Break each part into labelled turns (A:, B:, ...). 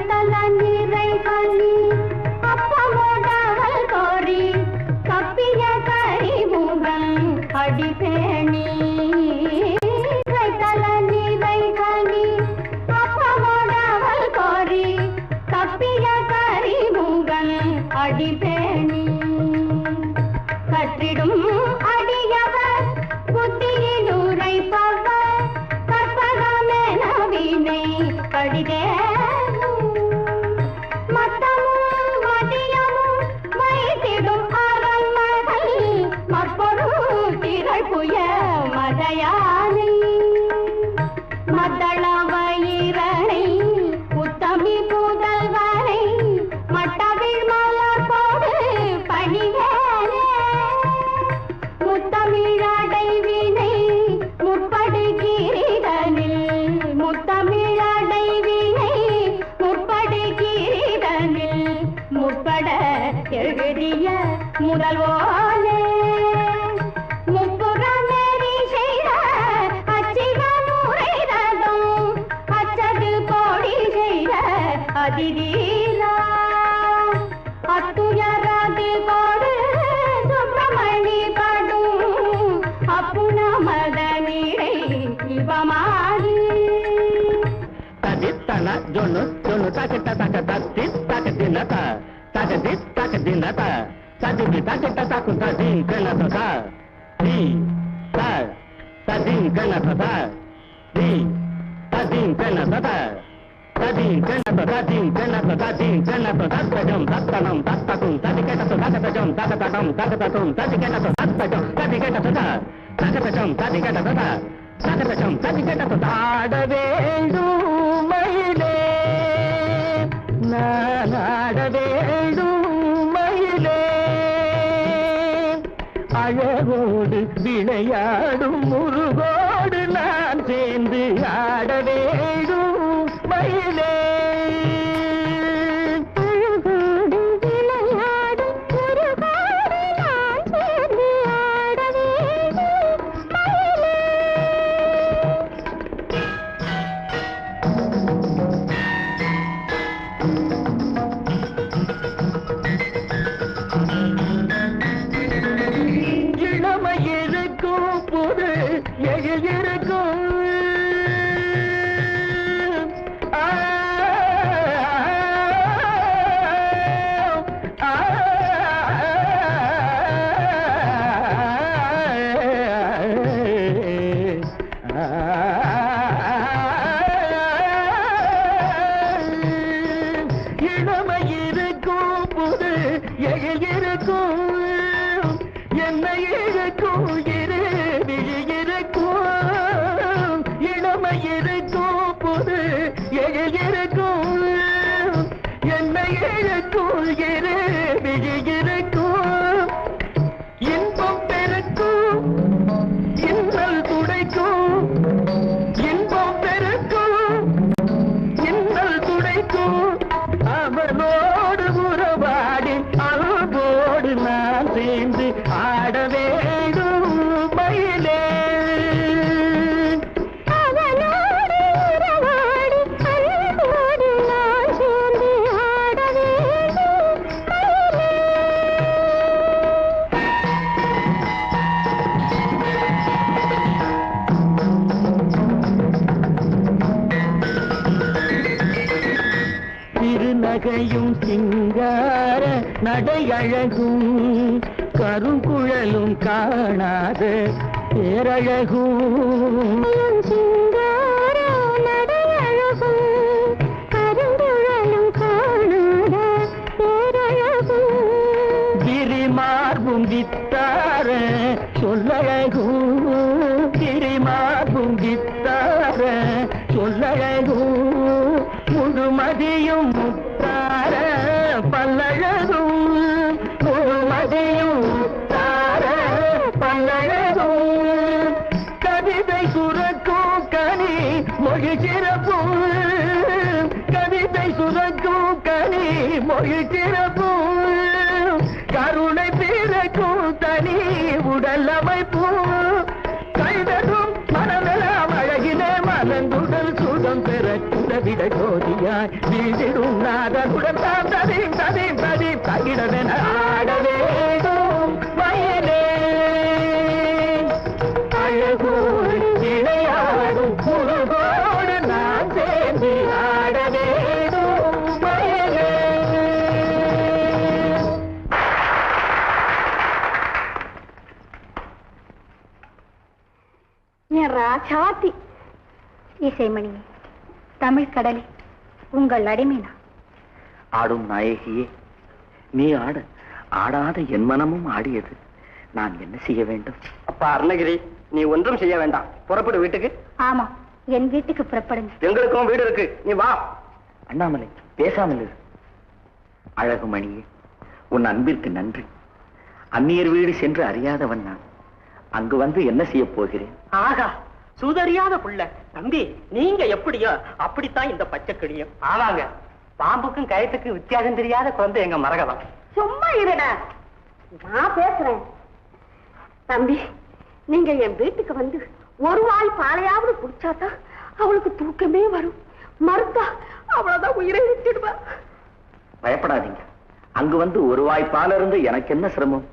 A: கைத்தல நீரை கண்ணி அப்பமோடவள் கோரி கப்பிய கரிமுகன் அடிபேணி கைத்தல நீரை கண்ணி அப்பமோடவள் கோரி கப்பிய கரிமுகன் அடிபேணி கற்றிடும் அடியவர் புத்தியில் உரைப்பவர் கற்பகமெனவினை கடிதே மத்தமும் மதியமும் வைத்திடும் அரண்மகள் மற்பொருள் திகழ்புய மதையானை மத்தள வயிறனை உத்தமி புதல்வனை மட்டவிழ் மலர் போடு பணிவேனே முத்தமிழடைவினை முற்படுகிறீரனில் முத்தமிழடைவினை முற்படுகிறீரனில் முற்பட எழுதிய முதல்வோனே முப்புறநெறி செய்த அச்சிவனுரை ரதம் அச்சது கோடி செய்த அதிதீரா அத்துயரது கோடு சுப்பிரமணி படும் அப்புன மதனிடை இவமாகி
B: தன ஜொன்னு ஜொன்னு தக்கட்ட தக்க தத்தி தக்கத்தினத தக்கதி தக்கத்தினத ததிவி தக்கட்ட தக்கு ததி கனத தி த ததி கனத தி ததி கனத ததி கனத ததி கனத ததி கனத தத்தஜம் தத்தனம் தத்தகும் ததி கனத தத்தஜம் தத்ததம் தத்ததம் ததி கனத தத்தஜம் ததி கனத தத்தஜம் ததி கனத தத்தஜம் ததி கனத ஆட வேண்டும் மயிலே நாட வேண்டும் மயிலே அழகோடு விளையாடும் முருகோடு நான் சேர்ந்து ஆட வேண்டும் மயிலே
A: அழகோடு விளையாடும் முருகோடு நான் சேர்ந்து ஆட வேண்டும் மயிலே
B: இளமை இருக்கும் புது எழில் இருக்கும் இளமை இருக்கும் புது எழில் இருக்கும் என்னை இழுக்கும் இரு விழி இருக்கும் இளமை இருக்கும் புது எழில் இருக்கும் என்னை இழுக்கும் இரு விழி இருக்கும் இன்பம் பெருக்கும் இன்னல் துடைக்கும் இன்பம் பெருக்கும் இன்னல் துடைக்கும் அவனோடு உறவாடி அன்போடு நான் சேர்ந்து ஆட வேண்டும் மயிலே
A: அவனோடு உறவாடி அன்போடு நான் சேர்ந்து ஆட வேண்டும் மயிலே
B: திருநகையும் சிங்கார நடையழகும் கருங்குழலும் காணாத பேரழகும்
A: சிங்கார நடையழகும் கருங்குழலும் காணாத பேரழகும்
B: கிரிமார்பும் வித்தார சொல்லழகும் கிரிமார்பும் வித்தார சொல்லழகும் முழுமதியும் முத்தார பல்லழகும் முழுமதியும் முத்தார பல்லழகும் கவிதை சுரக்கும் கனி மொழி சிறப்பும் கவிதை சுரக்கும் கனி மொழி சிறப்பும் கருணை பிறக்கும் தனி உடல் அமைப்பும் கைதரும் மனமெல்லாம் அழகிலே மலங்குடல் சுகம் பெற விட ஜோதியாய் வீதிடும் நாதனுடன் ததீம் ததீம் ததீம் தகிடவென ஆட வேண்டும் வயலே அழகோடு விளையாடும் முருகோடு நான் சேர்ந்து ஆட வேண்டும் வயலே.
A: ராஜாத்தி இசைமணி தமிழ் கடலே உங்கள் அடிமைனா.
B: ஆடும் நாயகியே, நீ ஆடாத என் மனமும் ஆடியது. நான் என்ன செய்ய வேண்டும்?
C: அப்பா அருணகிரி, நீ ஒன்றும் செய்ய வேண்டாம். புறப்படு வீட்டுக்கு.
A: ஆமா, என் வீட்டுக்கு புறப்படுங்க.
C: எங்களுக்கும் வீடு இருக்கு, நீ வா.
B: அண்ணாமலை, பேசாமல் இரு. அழகுமணியே, உன் அன்பிற்கு நன்றி. அந்நியர் வீடு சென்று அறியாதவன் நான். அங்கு வந்து என்ன செய்ய போகிறேன்?
C: ஆகா, சுதறியாத புள்ள. தம்பி, நீங்க எப்படியோ அப்படித்தான் இந்த பச்சை கிளியும். ஆமாங்க, பாம்புக்கும் கயத்துக்கும் வித்தியாசம் தெரியாத குழந்தை எங்க மரகதம்.
A: சும்மா இருடா, நான் பேசுறேன். தம்பி, நீங்க என் வீட்டுக்கு வந்து ஒரு வாய் பாலையாவது குடிச்சாதான் அவளுக்கு தூக்கமே வரும். மறுத்தா அவ்வளவுதான் உயிரை விட்டுடுவா.
B: பயப்படாதீங்க, அங்கு வந்து ஒரு வாய் பால் இருந்து எனக்கு என்ன சிரமம்?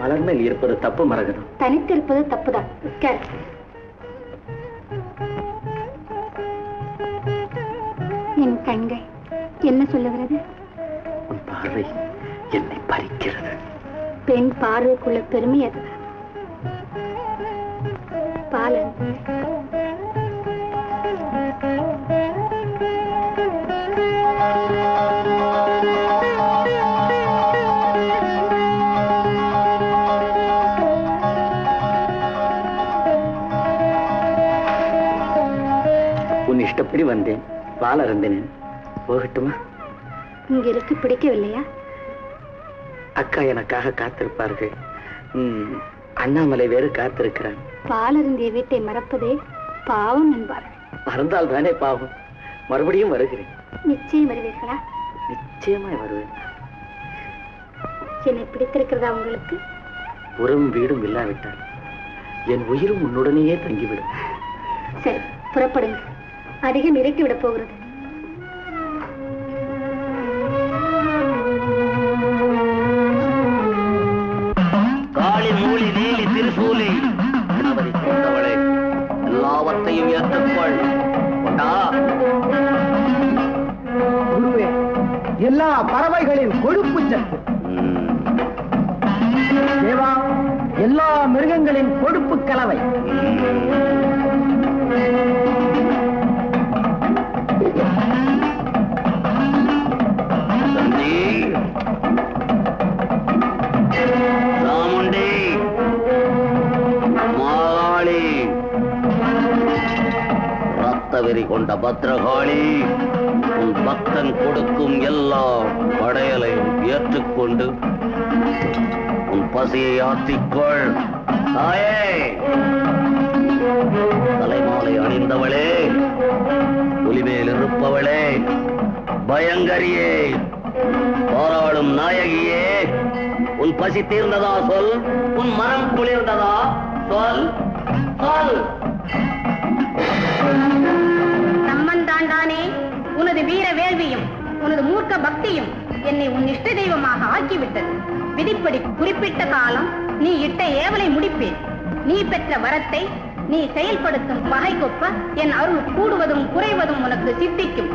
B: மலர்மேல் இருப்பது தப்பு மரகதம்.
A: தனித்திருப்பது தப்புதான். என் கண்கள் என்ன சொல்லுகிறது?
B: உன் பார்வை என்னை பறிக்கிறது.
A: பெண் பார்வைக்குள்ள பெருமை அது. பாலன்
B: உன் இஷ்டப்படி வந்தேன், பால் அருந்தினேன். போகட்டுமா?
A: இங்க இருக்கு பிடிக்கவில்லையா?
B: அக்கா எனக்காக காத்திருப்பார்கள். அண்ணாமலை வேறு காத்திருக்கிறான்.
A: பால் அருந்திய வீட்டை மறப்பதே பாவம் என்பார்கள்.
B: மறந்தால் தானே பாவம். மறுபடியும் வருகிறேன்.
A: நிச்சயம் வருவீர்களா?
B: நிச்சயமாய் வருவேன்.
A: என்னை பிடித்திருக்கிறதா உங்களுக்கு?
B: உறவும் வீடும் இல்லாவிட்டால் என் உயிரும் உன்னுடனேயே தங்கிவிடும்.
A: சரி, புறப்படுங்க. அதிகம் இருட்டி விட போகிறது.
B: காளி மூலி நீலி திருசூலி கொண்டவளே, எல்லாவற்றையும் ஏற்றுக்கொள்.
C: குருவே, எல்லா பறவைகளின் கொழுப்பு சத்து. தேவா, எல்லா மிருகங்களின் கொழுப்பு கலவை.
B: சாமுண்டி, மாகாளி, ரத்தவெறி கொண்ட பத்ரகாளி, உன் பக்தன் கொடுக்கும் எல்லா படையலையும் ஏற்றுக்கொண்டு உன் பசியை ஆற்றிக்கொள். தாயே, தலைமாலை அணிந்தவளே, புலிமேல் இருப்பவளே, பயங்கரியே, போராடும் நாயகியே, உன் பசி தீர்ந்ததா சொல். உன் மனம் குளிர்ந்ததா சொல். சொல்.
A: சம்மந்தாண்டானே, உனது வீர வேள்வியும் உனது மூர்க்க பக்தியும் என்னை உன் இஷ்ட தெய்வமாக ஆக்கிவிட்டது. விதிப்படி குறிப்பிட்ட காலம் நீ இட்ட ஏவலை முடிப்பேன். நீ பெற்ற வரத்தை நீ செயல்படுத்தும் பகை கொப்ப என் அருள் கூடுவதும் குறைவதும் உனக்கு சித்திக்கும்.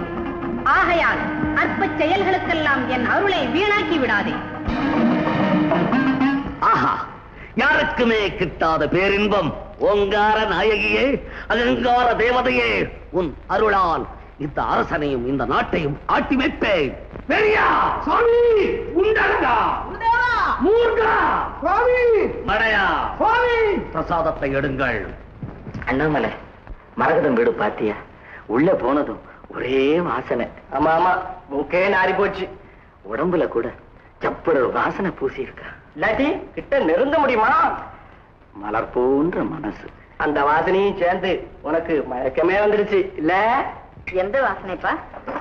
A: ஆகையால் அற்ப செயல்களுக்கெல்லாம் என் அருளை வீணாக்கி விடாதே.
B: ஆஹா, யாருக்குமே கிட்டாத பேரின்பம். ஓங்கார நாயகியே, அலங்கார தேவதையே, உன் அருளால் இந்த அரசனையும் இந்த நாட்டையும் ஆட்டி வைப்பேன். பெரியா சுவாமி, உண்டா மூர்கா சுவாமி, மடையா சுவாமி, பிரசாதத்தை எடுங்கள். அண்ணாமலை, மரகதம் வீடு பாத்தியா? உள்ள போனதும் ஒரே வாசனை. ஆமா ஆமா, மூக்கே நாரி போச்சு. உடம்புல கூட சப்புற வாசனை பூசி இருக்கா. இல்லாட்டி கிட்ட நெருங்க முடியுமா? மலர் போன்ற மனசு. அந்த வாசனையும் சேர்ந்து உனக்கு மயக்கமே வந்துருச்சு இல்ல?
A: எந்த வாசனைப்பா?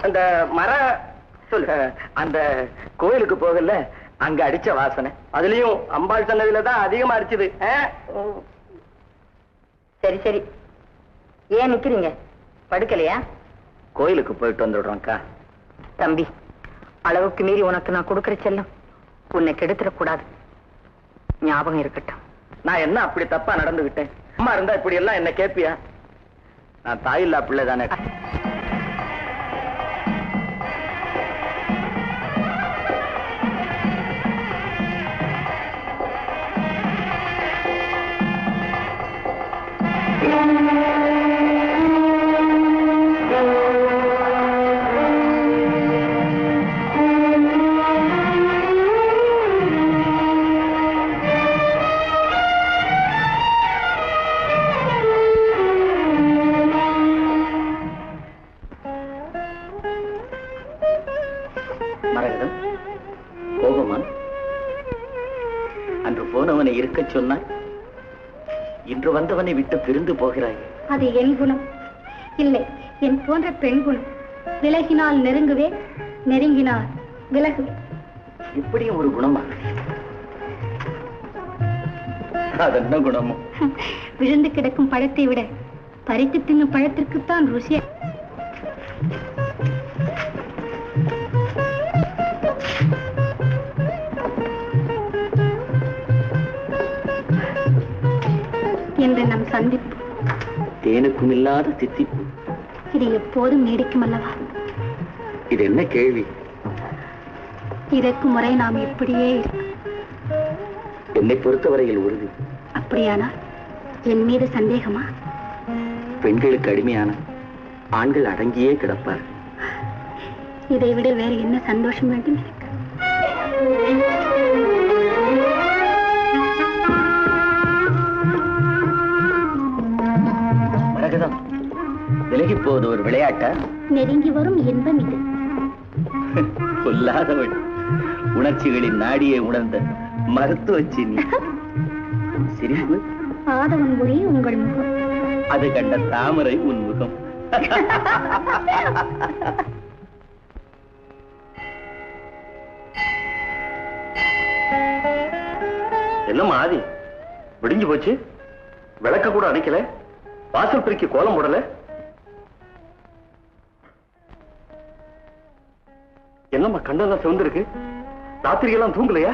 B: அந்த மர சொல்லு, அந்த கோயிலுக்கு போகல அங்க அடிச்ச வாசனை. அதுலயும் அம்பாள் சன்னதியிலதான் அதிகமா அடிச்சது.
A: சரி சரி, ஏன் நிக்கிறீங்க? படுக்கலையா?
B: கோயிலுக்கு போயிட்டு வந்துடுறோம்க்கா.
A: தம்பி, அளவுக்கு மீறி உனக்கு நான் கொடுக்கற செல்லம் உன்னை கெடுத்துடக்கூடாது, ஞாபகம் இருக்கட்டும்.
B: நான் என்ன அப்படி தப்பா நடந்துகிட்டேன்? அம்மா இருந்தா இப்படி எல்லாம் என்ன கேப்பியா? நான் தாயில்லா பிள்ளை தானே. மரகதம், கோபமா? அன்று போனவனை இருக்க சொன்னாய், இன்று வந்தவனை விட்டு பிரிந்து போகிறாய்.
A: அது என் குணம் இல்லை, என் போன்ற பெண் குணம். விலகினால் நெருங்குவேன், நெருங்கினால் விலகுவேன்.
B: இப்படியும் ஒரு குணமா? அதென்ன குணமோ?
A: விழுந்து கிடக்கும் பழத்தை விட பறித்து தின்னும் பழத்திற்குத்தான் ருசி. என்ற நம் சந்திப்பு
B: தேனுக்கும் இல்லாத தித்திப்பு.
A: இது எப்போதும் நீடிக்கும் அல்லவா?
B: இது என்ன கேள்வி?
A: இதற்கு முறை நாம் இப்படியே
B: என்னை பொறுத்தவரையில் உறுதி.
A: அப்படியானால் என் மீது சந்தேகமா?
B: பெண்களுக்கு அடிமையான ஆண்கள் அடங்கியே கிடப்பார்.
A: இதை விட வேறு என்ன சந்தோஷம் வேண்டும் எனக்கு?
B: மரகதம், விலகி போவது ஒரு விளையாட்டா?
A: நெருங்கி வரும் இன்பம் இது.
B: கொல்லாதவள், உணர்ச்சிகளின் நாடியை உணர்ந்த மருத்துவச்சி நீ. சிரிப்பு
A: ஆதவன் ஒளி உங்கள் முகம்,
B: அது கண்ட தாமரை உன் முகம். என்னம்மா ஆதி, விடிஞ்சு போச்சு, விளக்க கூட அணைக்கல, வாசல் பிரிக்க கோலம் போடல. என்னம்மா கண்ணெல்லாம் சிவந்திருக்கு, ராத்திரியெல்லாம் தூங்கலையா?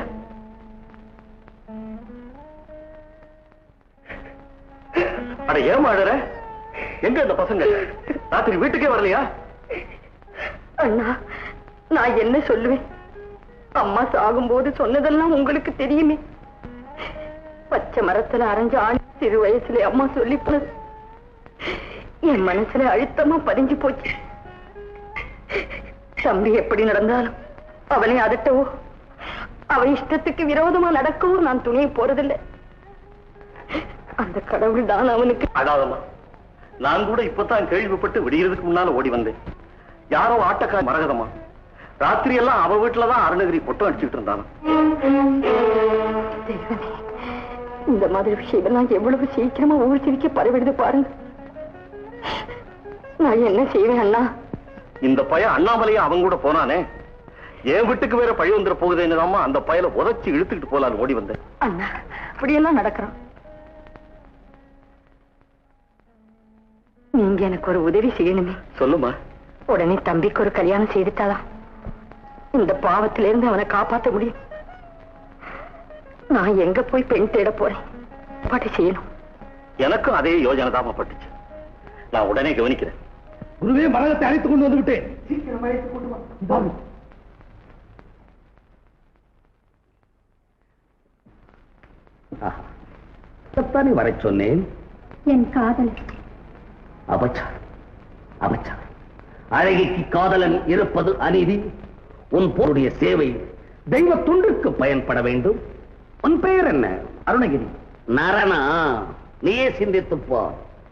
B: அட ஏமா அழற? எங்க இந்த பசங்க? ராத்திரி வீட்டுக்கே வரலையா?
A: அண்ணா, நான் என்ன சொல்லுவேன்? அம்மா சாகும்போது சொன்னதெல்லாம் உங்களுக்கு தெரியுமே. பச்சை மரத்துல அரைஞ்ச ஆணி சிறு வயசுல அம்மா சொல்லி போனது என் மனசுல அழுத்தமா பதிஞ்சு போச்சு. தம்பி எப்படி நடந்தாலும் அவனை அதட்டவோ அவன் இஷ்டத்துக்கு விரோதமா நடக்கவோ நான் துணியை போறதில்லை. அந்த கடவுள் தான் அவனுக்கு.
B: அடாதம்மா, நான் கூட இப்பதான் கேள்விப்பட்டு விடியறதுக்கு முன்னால ஓடி வந்தேன். யாரோ ஆட்டக்கார மரகதமா ராத்திரி எல்லாம் அவ வீட்டுலதான் அருணகிரி பொட்டம் அடிச்சுட்டு இருந்தான்.
A: இந்த மாதிரி விஷயம் எவ்வளவு சீக்கிரமா ஊர் சிரிக்க பரவிடுது பாருங்க. நான் என்ன செய்வேன் அண்ணா?
B: இந்த பையன் அண்ணாமலையை அவங்க கூட போனானே, என் வீட்டுக்கு வேற பழி வந்துட போகுதுன்னு அந்த பயலை உதச்சி இழுத்துக்கிட்டு போலான்னு ஓடி வந்தேன்.
A: அண்ணா, அப்படியெல்லாம் நடக்கிறான். நீங்க எனக்கு ஒரு உதவி செய்யணுமே.
B: சொல்லுமா.
A: உடனே தம்பிக்கு ஒரு கல்யாணம் செய்துட்டாதான் இந்த பாவத்திலிருந்து அவனை காப்பாற்ற முடியும். நான் எங்க போய் பெண் தேட போறேன்? பாட்டு செய்யணும்.
B: எனக்கும் அதே யோஜனை தான் பட்டுச்சு. நான் உடனே கவனிக்கிறேன்.
D: குருவே, மரகத்தை அழைத்துக் கொண்டு வந்து விட்டேன். சீக்கிரம் அழைத்துக் கொண்டு வா.
B: தானே வர சொன்னேன்.
A: என் காதல்
B: அபச்சாரம், அபச்சாரம். அழகிக்கு காதலன் இருப்பது அநீதி. உன் போருடைய சேவை தெய்வ துண்டுக்கு பயன்பட வேண்டும். உன் பெயர் என்ன? அருணகிரி. நரனா, நீயே சிந்தித்துப்போ.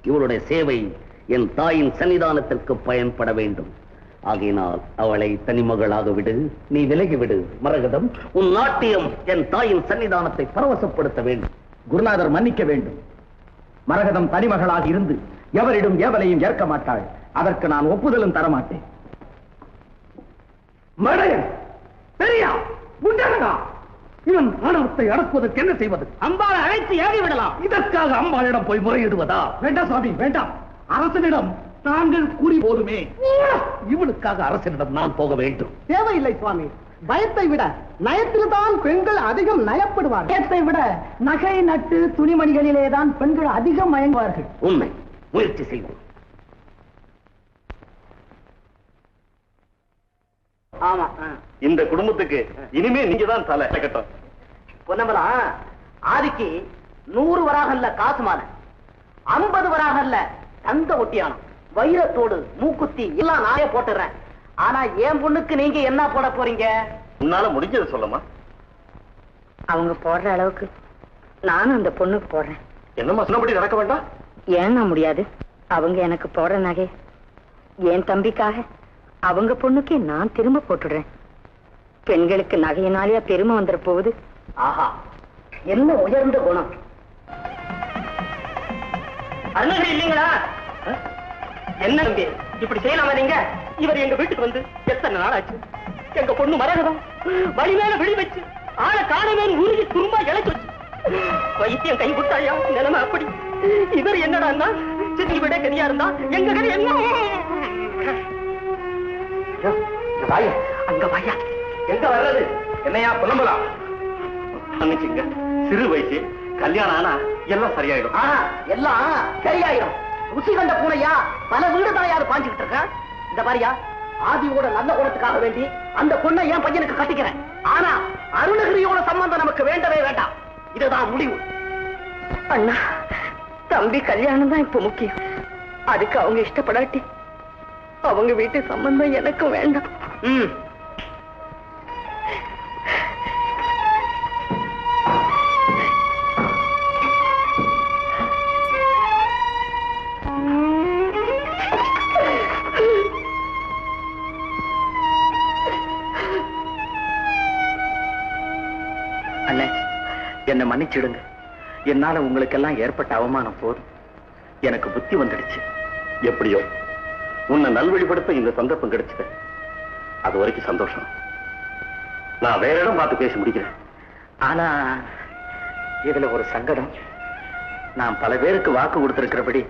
B: இவருடைய சேவை என் தாயின் சன்னிதானத்திற்கு பயன்பட வேண்டும். ஆகையினால் அவளை தனிமகளாக விடு, நீ விலகிவிடு. மரகதம், உன் நாட்டியம் என் தாயின் சன்னிதானத்தை பரவசப்படுத்த வேண்டும்.
E: குருநாதர் மன்னிக்க வேண்டும். மரகதம் தனிமகளாக இருந்து எவரிடம் ஏவலையும் ஏற்க மாட்டாள். அதற்கு நான் ஒப்புதலும் தரமாட்டேன்.
D: மடையன் பெரியா முண்டனகா, இவன் ஆணவத்தை அடக்குவதற்கு என்ன செய்வது?
C: அம்பாளை அழைத்து ஏறி விடலாம்.
D: இதற்காக அம்பாளிடம் போய் முறையிடுவதா? வேண்டாம் சுவாமி, வேண்டாம். அரசனிடம் நாங்கள் கூறி போதுமே. இவனுக்காக அரசனிடம் நான் போக வேண்டும்.
C: தேவையில்லை சுவாமி. பயத்தை விட நயத்தில்தான் பெண்கள் அதிகம் நயப்படுவார்கள். பயத்தை விட நகை நட்டு துணிமணிகளிலேதான் பெண்கள் அதிகம் மயங்குவார்கள்.
B: உண்மை. முயற்சி செய்வோம்.
C: ஆமா,
B: இந்த குடும்பத்துக்கு இனிமே நீங்க தான் தலை கட்டும்.
C: பொன்னமலா, ஆதிக்கு 100 வராகல்ல காசு மாலை, 50 வராகல்ல தங்க ஒட்டியானம், வைரத்தோடு மூக்குத்தி எல்லாம் நானே போட்டுறேன். ஆனா என் பொண்ணுக்கு நீங்க என்ன போட போறீங்க?
B: உன்னால முடிஞ்சதை சொல்லமா?
A: அவங்க போடுற அளவுக்கு நானும் அந்த பொண்ணுக்கு போடுறேன்.
B: என்னம்மா சொன்னபடி நடக்க வேண்டாம்?
A: ஏன்னா முடியாது. அவங்க எனக்கு போடுற நகை என் தம்பிக்காக அவங்க பொண்ணுக்கே நான் திரும்ப போட்டுடுறேன். பெண்களுக்கு நகையினாலேயா பெருமை வந்துட போகுது?
C: ஆஹா, என்ன உயர்ந்த குணம்! அருணகிரி இல்லீங்களா? என்ன தம்பி இப்படி செய்யலாமா நீங்க? இவர் எங்க வீட்டுக்கு வந்து எத்தனை நாள் ஆச்சு? எங்க பொண்ணு மரகதம் வழி மேல விழி வச்சு ஆளை காணவேன்னு உருகி துரும்பா இழைச்சு வச்சு வைத்தியம் கை விட்டாயா? நிலைமை அப்படி. இவர் என்னடா சித்தி விட கதியா இருந்தா எங்க கதை என்ன? அங்க வாயா.
B: எங்க வர்றது? என்னையா புலம்பலாம்? மன்னிச்சுங்க, சிறு வயசு கல்யாணம் ஆனா எல்லாம் சரியாயிடும்.
C: எல்லாம் சரியாயிடும். ருசி கண்ட பூனையா பல வீடு தான் யாரு பாஞ்சுக்கிட்டு இருக்க. இந்த மாதிரியா ஆதியோட நல்ல குணத்துக்காக வேண்டி அந்த பொண்ணை என் பையனுக்கு கட்டிக்கிறேன். ஆனா அருணகிரியோட சம்பந்தம் நமக்கு வேண்டவே வேண்டாம். இதுதான் முடிவு.
A: அண்ணா, தம்பி கல்யாணம் தான் இப்ப முக்கியம். அதுக்கு அவங்க இஷ்டப்படாட்டி அவங்க வீட்டு சம்பந்தம் எனக்கும் வேண்டாம்.
E: அண்ணே, என்னை மன்னிச்சிடுங்க. என்னால உங்களுக்கெல்லாம் ஏற்பட்ட அவமானம் போதும். எனக்கு புத்தி வந்துடுச்சு.
B: எப்படியோ உன்னை நல்வழிப்படுத்த இந்த சந்தர்ப்பம் கிடைச்சது. அது வரைக்கும் சந்தோஷம். நான் வேற இடம் பார்த்து பேசி முடிக்கிறேன்.
E: ஆனா இதுல ஒரு சங்கடம். நான் பல பேருக்கு வாக்கு கொடுத்திருக்கிறபடி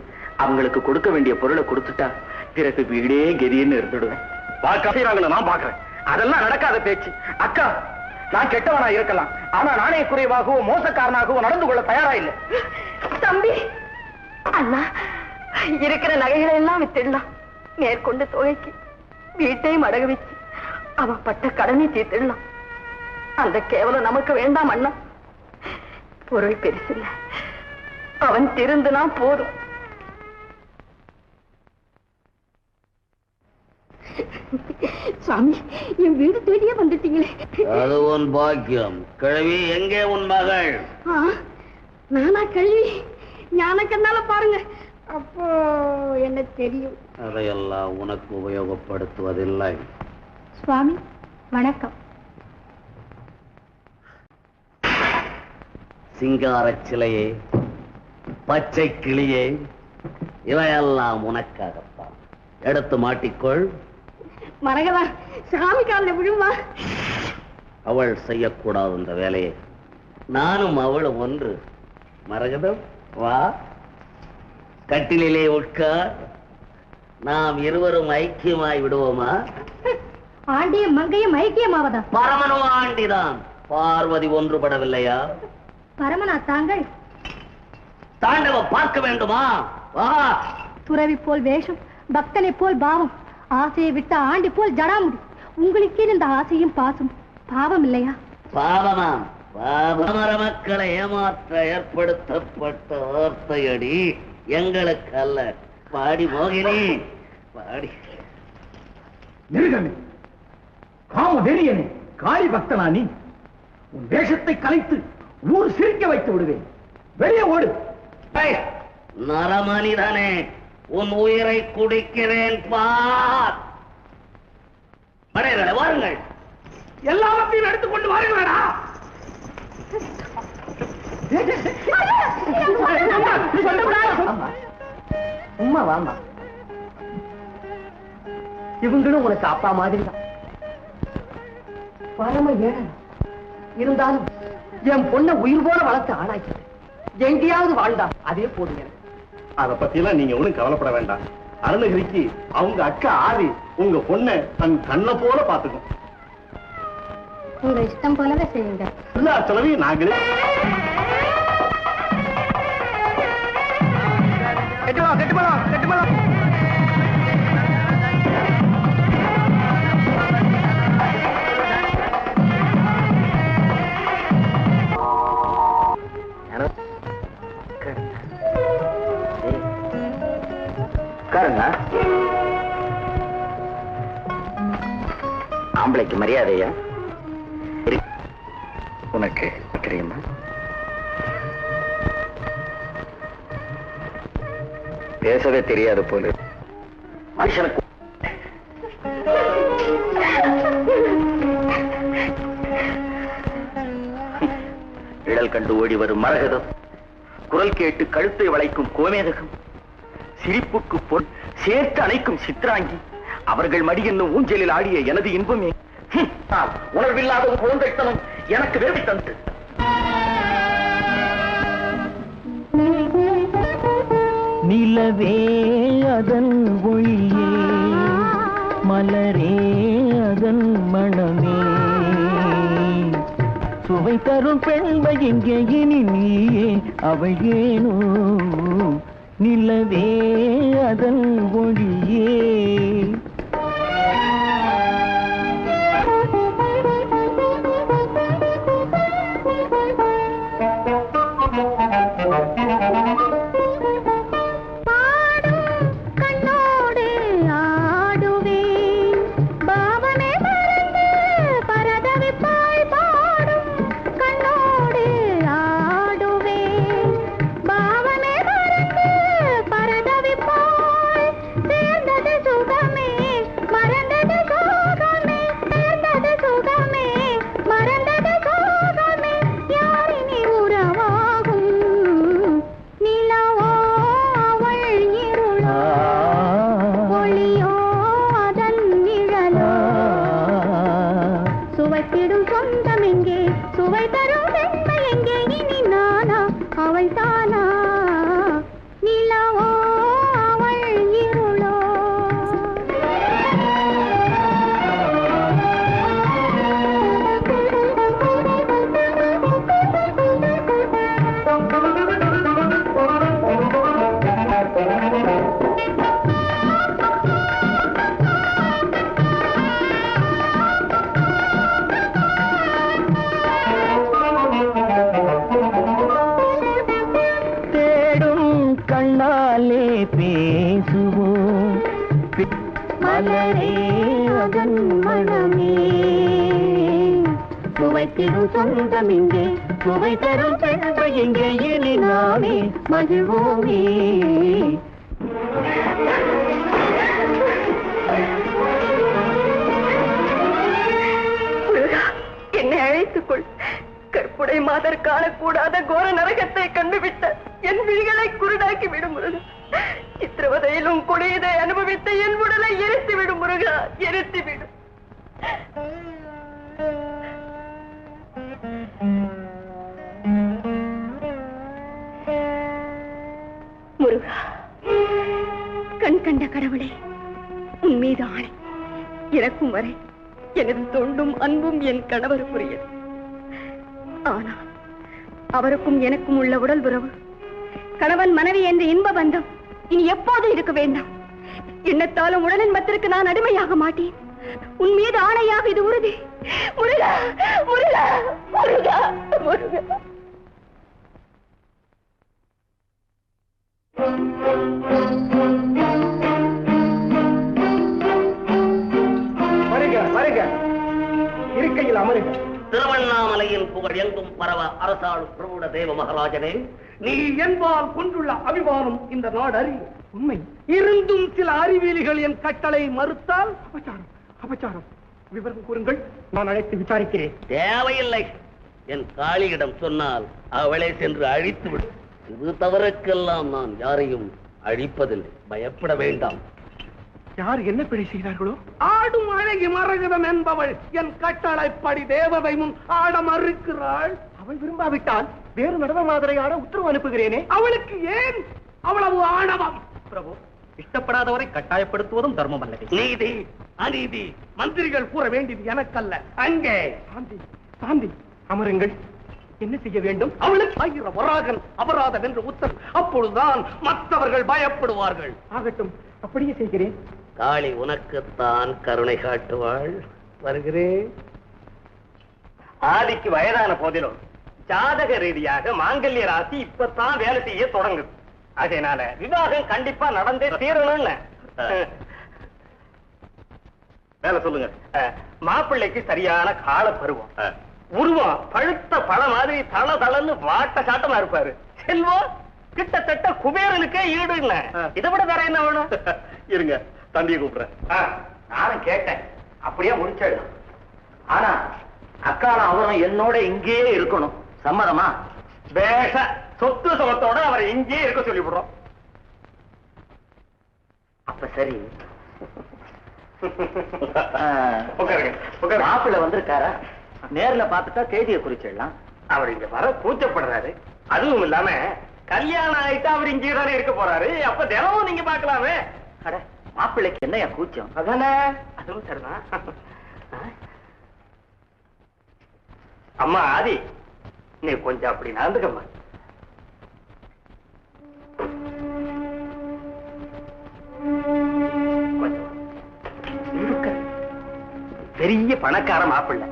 E: அவங்களுக்கு கொடுக்க வேண்டிய பொருளை கொடுத்துட்டா பிறகு வீடே கெதின்னு இருந்துடுவேன்.
B: வாக்கு நான் பாக்குறேன்.
E: அதெல்லாம் நடக்காத பேச்சு. அக்கா, நான் கெட்டவனா இருக்கலாம், ஆனா நானே குறைவாகவோ மோசக்காரனாகவோ நடந்து கொள்ள தயாரா இல்லை.
A: தம்பி, அண்ணா, இருக்கிற நகைகளை எல்லாம் வித்துடலாம். மேற்கொண்டு தொகைக்கு வீட்டையும் அடகு வச்சு அவன் பட்ட கடனை தீர்த்திடலாம். அந்த கேவலம் நமக்கு வேண்டாம் அண்ணா. பொருள் பெருசில்ல, அவன் திருந்துனா போதும். சுவாமி, என் வீடு தேடியே வந்துட்டீங்களே.
B: அது உன் பாக்கியம். கிழவி, எங்கே உன் மகள்?
A: நானா கல்வி? ஞான கண்ணால பாருங்க, அப்போ என்ன தெரியும்.
B: அதையெல்லாம் உனக்கு உபயோகப்படுத்துவதில்லை.
A: சுவாமி வணக்கம்.
B: சிங்கார சிலையே, பச்சை கிளியே, இவையெல்லாம் உனக்காகத்தான். எடுத்து மாட்டிக்கொள்.
A: மரகதா, சாமி காலில் விழுமா?
B: அவள் செய்யக்கூடாது இந்த வேலையை. நானும் அவளும் ஒன்று. மரகதம், வா, கட்டிலே உட்கார். நாம் இருவரும் ஐக்கியமாய் விடுவோமா?
A: ஆண்டியும் மங்கையும் ஐக்கியமாவதா?
B: பரமனோ ஆண்டிதான். பார்வதி ஒன்றுபடவில்லையா?
A: பரமனா தாங்கள்?
B: தாண்டவம் பார்க்க வேண்டுமா? வா.
A: துறவி போல் வேஷம், பக்தனை போல் பாவம், ஆசையை விட்ட ஆண்டி போல் ஜடாமுடி. உங்களுக்கே இந்த ஆசையும் பாசம் பாவம் இல்லையா?
B: பாவமாம். பாவமர மக்களை ஏமாற்ற ஏற்படுத்தப்பட்ட வார்த்தையடி, எங்களுக்கு அல்ல. பாடி மோகினி, பாடி.
D: நெருகமே, காம வெறியனே, காளி பக்தனா நீ? உன் வேஷத்தை கலைத்து ஊர் சிரிக்க வைத்து விடுவேன். வெளியே ஓடு.
B: நரமணிதானே,
D: உன் உயிரை குடிக்கிறேன் பார். படையர்களே வாருங்கள், எல்லாவற்றையும் எடுத்துக்கொண்டு வாருங்களா.
C: உம்மா வாமா, இவங்களும் உனக்கு அப்பா மாதிரி தான். பரம ஏழை இருந்தாலும் என் பொண்ணை உயிர் போல வளர்த்து ஆளாக்கி எங்கேயாவது வாழ்ந்தா அதே போதுங்க.
B: அத பத்தி எல்லாம் நீங்க ஒண்ணும் கவலைப்பட வேண்டாம். அருணகிரிக்கு அவங்க அக்கா ஆதி உங்க பொண்ணை தன் கண்ணை போல பாத்துக்கும்.
A: உங்க இஷ்டம் போலவே செய்யுங்க.
B: எல்லா செலவையும் நாங்களே.
E: ஆம்பளைக்கு மரியாதையா உனக்கு தெரியுமா? பேசவே தெரியாது போல மனுஷனுக்கு. இடல் கண்டு ஓடி வரும் மரகதம், குரல் கேட்டு கழுத்தை வளைக்கும் கோமேதகம், சிரிப்புக்கு பொன் சேர்த்து அணைக்கும் சித்ராங்கி, அவர்கள் மடி என்னும் ஊஞ்சலில் ஆடிய எனது இன்பமே. உணர்வில்லாத ஒரு குழந்தைத்தனம் எனக்கு வேலை தந்து.
F: நிலவே அதன் ஒளியே, மலரே அதன் மணமே, சுவை தரும் பெண்மை எங்கே இனி நீயே அவள் ஏனோ. நிலவே அதன் ஒளியே.
C: என்னை அழைத்துக்கொள். கற்புடை மாதர் காணக்கூடாத கோர நரகத்தை கண்டுவிட்ட என் விழிகளை குருடாக்கி விடும் முருகா. சித்திரவதையிலும் கொடியதை அனுபவித்த என் உடலை எரித்து விடும் முருகா, எரித்து விடும். முருகா, கண் கண்ட கடவுளே, உன் மீது ஆணை. இறக்கும் வரை எனது தொண்டும் அன்பும் என் கணவருக்குரியது. ஆனால் அவருக்கும் எனக்கும் உள்ள உடல் உறவு, கணவன் மனைவி என்ற இன்ப பந்தம் இனி எப்போதும் இருக்க வேண்டாம். எண்ணத்தாலும் உடலின் மத்திற்கு நான் அடிமையாக மாட்டேன். உன் மீது ஆணையாக இது உறுதி. முருகா, முருகா, முருகா, முருகா.
D: வருக வருக, இருக்கையில் அமருக.
G: திருவண்ணாமலையின் புகழ் எங்கும் பரவ அரசாளும் பிரபுட தேவ மகாராஜனே,
D: நீ என்பால் கொண்டுள்ள அபிமானம் இந்த நாடு அறியும். உண்மை இருந்தும் சில அறிவியலிகள் என் கட்டளை மறுத்தால் அபச்சாரம். அபச்சாரம். விவரம் கூறுங்கள், நான் அழைத்து விசாரிக்கிறேன்.
G: தேவையில்லை. என் காளியிடம் சொன்னால் அவளை சென்று அழித்து விடும். இது தவறுக்கெல்லாம் நான் யாரையும் அழிப்பதில்லை, பயப்பட வேண்டாம்.
D: யார் என்ன பிழை செய்தார்களோ? ஆடும் அழகி மரகதம் என்பவள் என் கட்டளைப்படி தேவதை முன் ஆட மறுக்கிறாள். அவள் விரும்பாவிட்டால் வேறு நடன மாதிரி ஆட உத்தரவு அனுப்புகிறேனே. அவளுக்கு ஏன் அவ்வளவு ஆணவம்? பிரபு, இஷ்டப்படாதவரை கட்டாயப்படுத்துவதும் தர்மம் அல்ல. நீதி அநீதி மந்திரிகள் கூற வேண்டியது எனக்கல்ல. அங்கே சாந்தி சாந்தி அமருங்கள். என்ன செய்ய வேண்டும்? அவளுக்கு 1000 வராகன் அபராதம் என்று உத்தரவு. அப்பொழுதுதான் மற்றவர்கள் பயப்படுவார்கள். ஆகட்டும், அப்படியே செய்கிறேன்.
G: காளி உனக்குத்தான் கருணை காட்டுவாள். வருகிறேன்.
C: ஆதிக்கு வயதான போதிலும் ஜாதக ரீதியாக மாங்கல்ய ராசி இப்பதான் வேலை செய்ய தொடங்குது. அதனால விவாகம் கண்டிப்பா நடந்தே தீரணும்னு வேலை சொல்லுங்க. மாப்பிள்ளைக்கு சரியான கால பருவம், உருவம் பழுத்த பழ மாதிரி தள தளன்னு வாட்ட சாட்டமா இருப்பாரு. செல்வம் கிட்டத்தட்ட குபேரனுக்கே ஈடு இல்ல. இதை விட வேற என்ன வேணும்?
E: இருங்க, தம்பியை கூப்பிடுறேன். நானும் கேட்டேன், அப்படியே முடிச்சிடலாம். ஆனா அக்காலம் அவரும் என்னோட இங்கேயே இருக்கணும். சம்மதமா?
C: வேஷ சொத்து சமத்தோட அவரை இங்கேயே இருக்க சொல்லிவிடுறோம்.
E: அப்ப சரி.
C: உட்காருங்க.
E: மாப்பிள்ள வந்திருக்காரா? நேர்ல பாத்துட்டா தேதியை குறிச்சிடலாம்.
C: அவர் இங்க வர கூச்சப்படுறாரு. அதுவும் இல்லாம கல்யாணம் ஆயிட்டா அவர் இங்கே தானே இருக்க போறாரு. அப்ப தினமும் நீங்க பாக்கலாமே.
E: அட, மாப்பிள்ளைக்கு என்னையா கூச்சம்?
C: அதானே, அதுவும் சரிதான். அம்மா ஆதி, நீ கொஞ்சம் அப்படி நடந்துக்கம்மா. பெரிய பணக்கார மாப்பிள்ளை,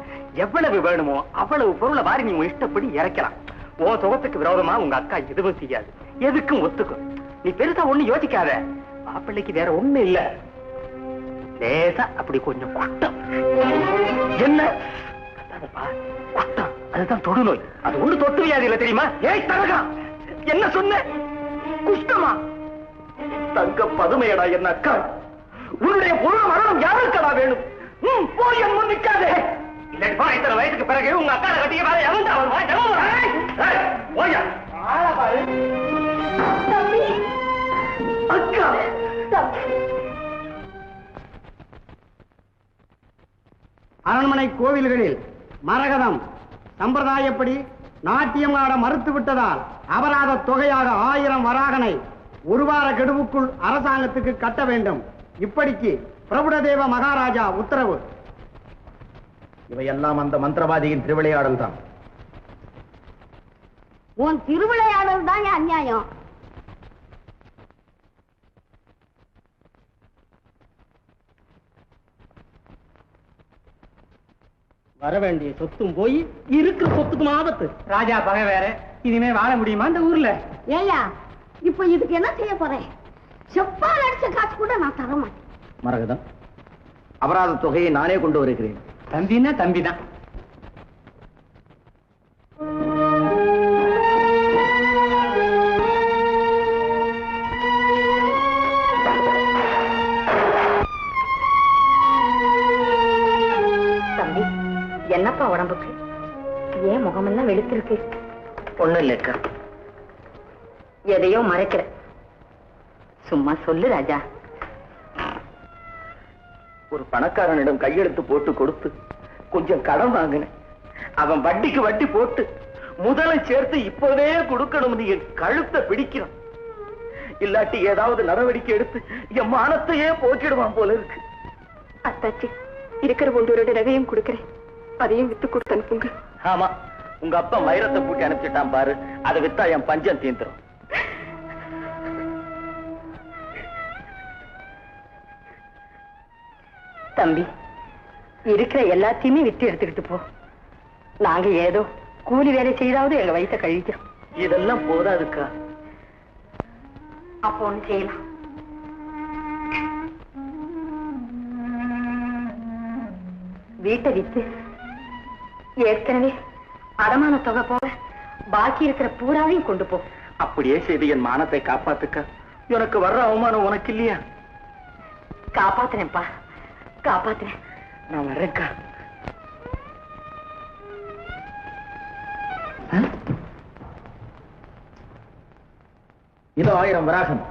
C: எவ்வளவு வேணுமோ அவ்வளவு பொருளை வாரி நீ உன் இஷ்டப்படி இறக்கலாம். உன் சுகத்துக்கு விரோதமா உங்க அக்கா எதுவும் செய்யாது, எதுக்கும் ஒத்துக்கும். நீ பெருசா ஒண்ணு யோசிக்காத. மாப்பிள்ளைக்கு வேற ஒண்ணு இல்ல, லேசா அப்படி கொஞ்சம் குஷ்டம். என்ன குஷ்டம்? அதுதான் தொடுநோய். அது ஒண்ணு தொட்டு வியாதி இல்ல, தெரியுமா? ஏய் தரகா, என்ன சொன்ன? குஷ்டமா? தங்க பதுமையடா என்ன அக்கா. உன்னுடைய பொருள் மரணம் யாருக்கடா வேணும்? போய் என் முன் நிக்காதே. இல்லப்பா, இத்தனை வயசுக்கு பிறகு உங்க அக்கா கட்டிக்க வேற எவன் போயா அக்கா.
H: அரண்மனை கோவில்களில் மரகதம் சம்பிரதாயப்படி நாட்டியம் ஆட மறுத்து விட்டதால் அபராத தொகையாக 1000 வராகனை 1 வார கெடுவுக்குள் அரசாங்கத்துக்கு கட்ட வேண்டும். இப்படிக்கு பிரபுடதேவ மகாராஜா உத்தரவு.
E: இவையெல்லாம் அந்த மந்திரவாதியின் திருவிளையாடல் தான்.
A: உன் திருவிளையாடல் தான் அநியாயம்.
C: வர வேண்டிய சொத்தும் போய் இருக்கிற சொத்துக்கும் ஆபத்து.
H: ராஜா பகை வேற, இனிமே வாழ முடியுமா இந்த ஊர்ல?
A: ஏயா, இப்ப இதுக்கு என்ன செய்ய போறேன்? செப்பால் அடிச்ச காசு கூட நான் தர மாட்டேன்.
E: மரகதம், அபராத தொகையை நானே கொண்டு வருகிறேன்.
H: தம்பின்னா தம்பிதான்.
A: தம்பி, என்னப்பா உடம்புக்கு? ஏன் முகமெல்லாம் வெளுத்திருக்கு?
E: ஒண்ணும் இல்லக்கா.
A: எதையோ மறைக்கிற. சும்மா சொல்லு ராஜா.
E: ஒரு பணக்காரனிடம் கையெழுத்து போட்டு கொடுத்து கொஞ்சம் கடன் வாங்கினேன். அவன் வட்டிக்கு வட்டி போட்டு முதலை சேர்த்து இப்போதே கொடுக்கணும். நீ கழுத்தை பிடிக்கிறான். இல்லாட்டி ஏதாவது நடவடிக்கை எடுத்து என் மானத்தையே போக்கிடுவான் போல இருக்கு.
A: அத்தாச்சி, இருக்கிற 1 நகையும் கொடுக்கிறேன், அதையும் வித்து கொடுத்து அனுப்புங்க.
E: ஆமா, உங்க அப்பா வைரத்தை பூட்டி அனுப்பிச்சிட்டான் பாரு, அதை வித்தா என் பஞ்சம் தீந்துரும்.
A: தம்பி, இருக்கிற எல்லாத்தையுமே வித்து எடுத்துக்கிட்டு போ. நாங்க ஏதோ கூலி வேலை செய்தாவது எங்க வயிற்ற கழிக்கிறோம்.
E: இதெல்லாம் போதாதுக்கா.
A: அப்போ ஒண்ணு செய்யலாம். வீட்டை வித்து ஏற்கனவே அடமான தொகை போக பாக்கி இருக்கிற பூராவையும் கொண்டு போ.
E: அப்படியே செய்து என் மானத்தை காப்பாத்துக்க. எனக்கு வர்ற அவமானம் உனக்கு இல்லையா?
A: காப்பாத்துறேன்ப்பா, காப்பாத்துறேன்.
E: நான் வரேன்க்கா. இது 1000 வராகம்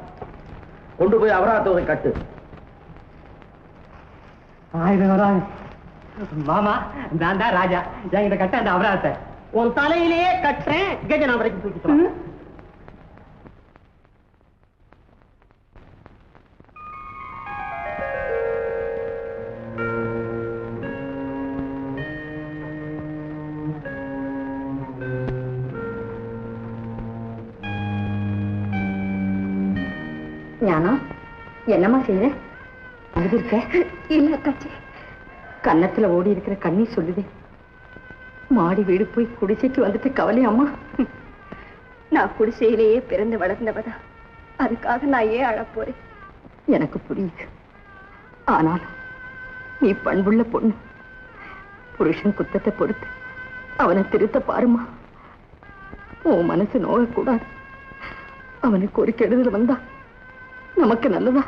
E: கொண்டு போய் அபராதத்தை கட்டு.
H: 1000 வராங்க. மாமா, நான் தான் ராஜா. என்கிட்ட கட்ட அந்த அபராதத்தை.
C: உன் தலையிலேயே கட்டுறேன். கஜனா வரைக்கும் தூக்கிட்டு
A: ஞானம், என்னம்மா செய்யற? அழுதுருக்க? இல்ல அக்காச்சி, கன்னத்துல ஓடி இருக்கிற கண்ணீர் சொல்லுதே. மாடி வீடு போய் குடிசைக்கு வந்துட்டு கவலையாம்மா? நான் குடிசையிலேயே பிறந்து வளர்ந்தவதா, அதுக்காக நான் ஏன் அழப்போறேன்? எனக்கு புரியுது. ஆனாலும் நீ பண்புள்ள பொண்ணு. புருஷன் குத்தத்தை பொறுத்து அவனை திருத்த பாருமா. உன் மனசு நோகக்கூடாது. அவனுக்கு ஒரு கெடுதல் வந்தா நமக்கு நல்லதா?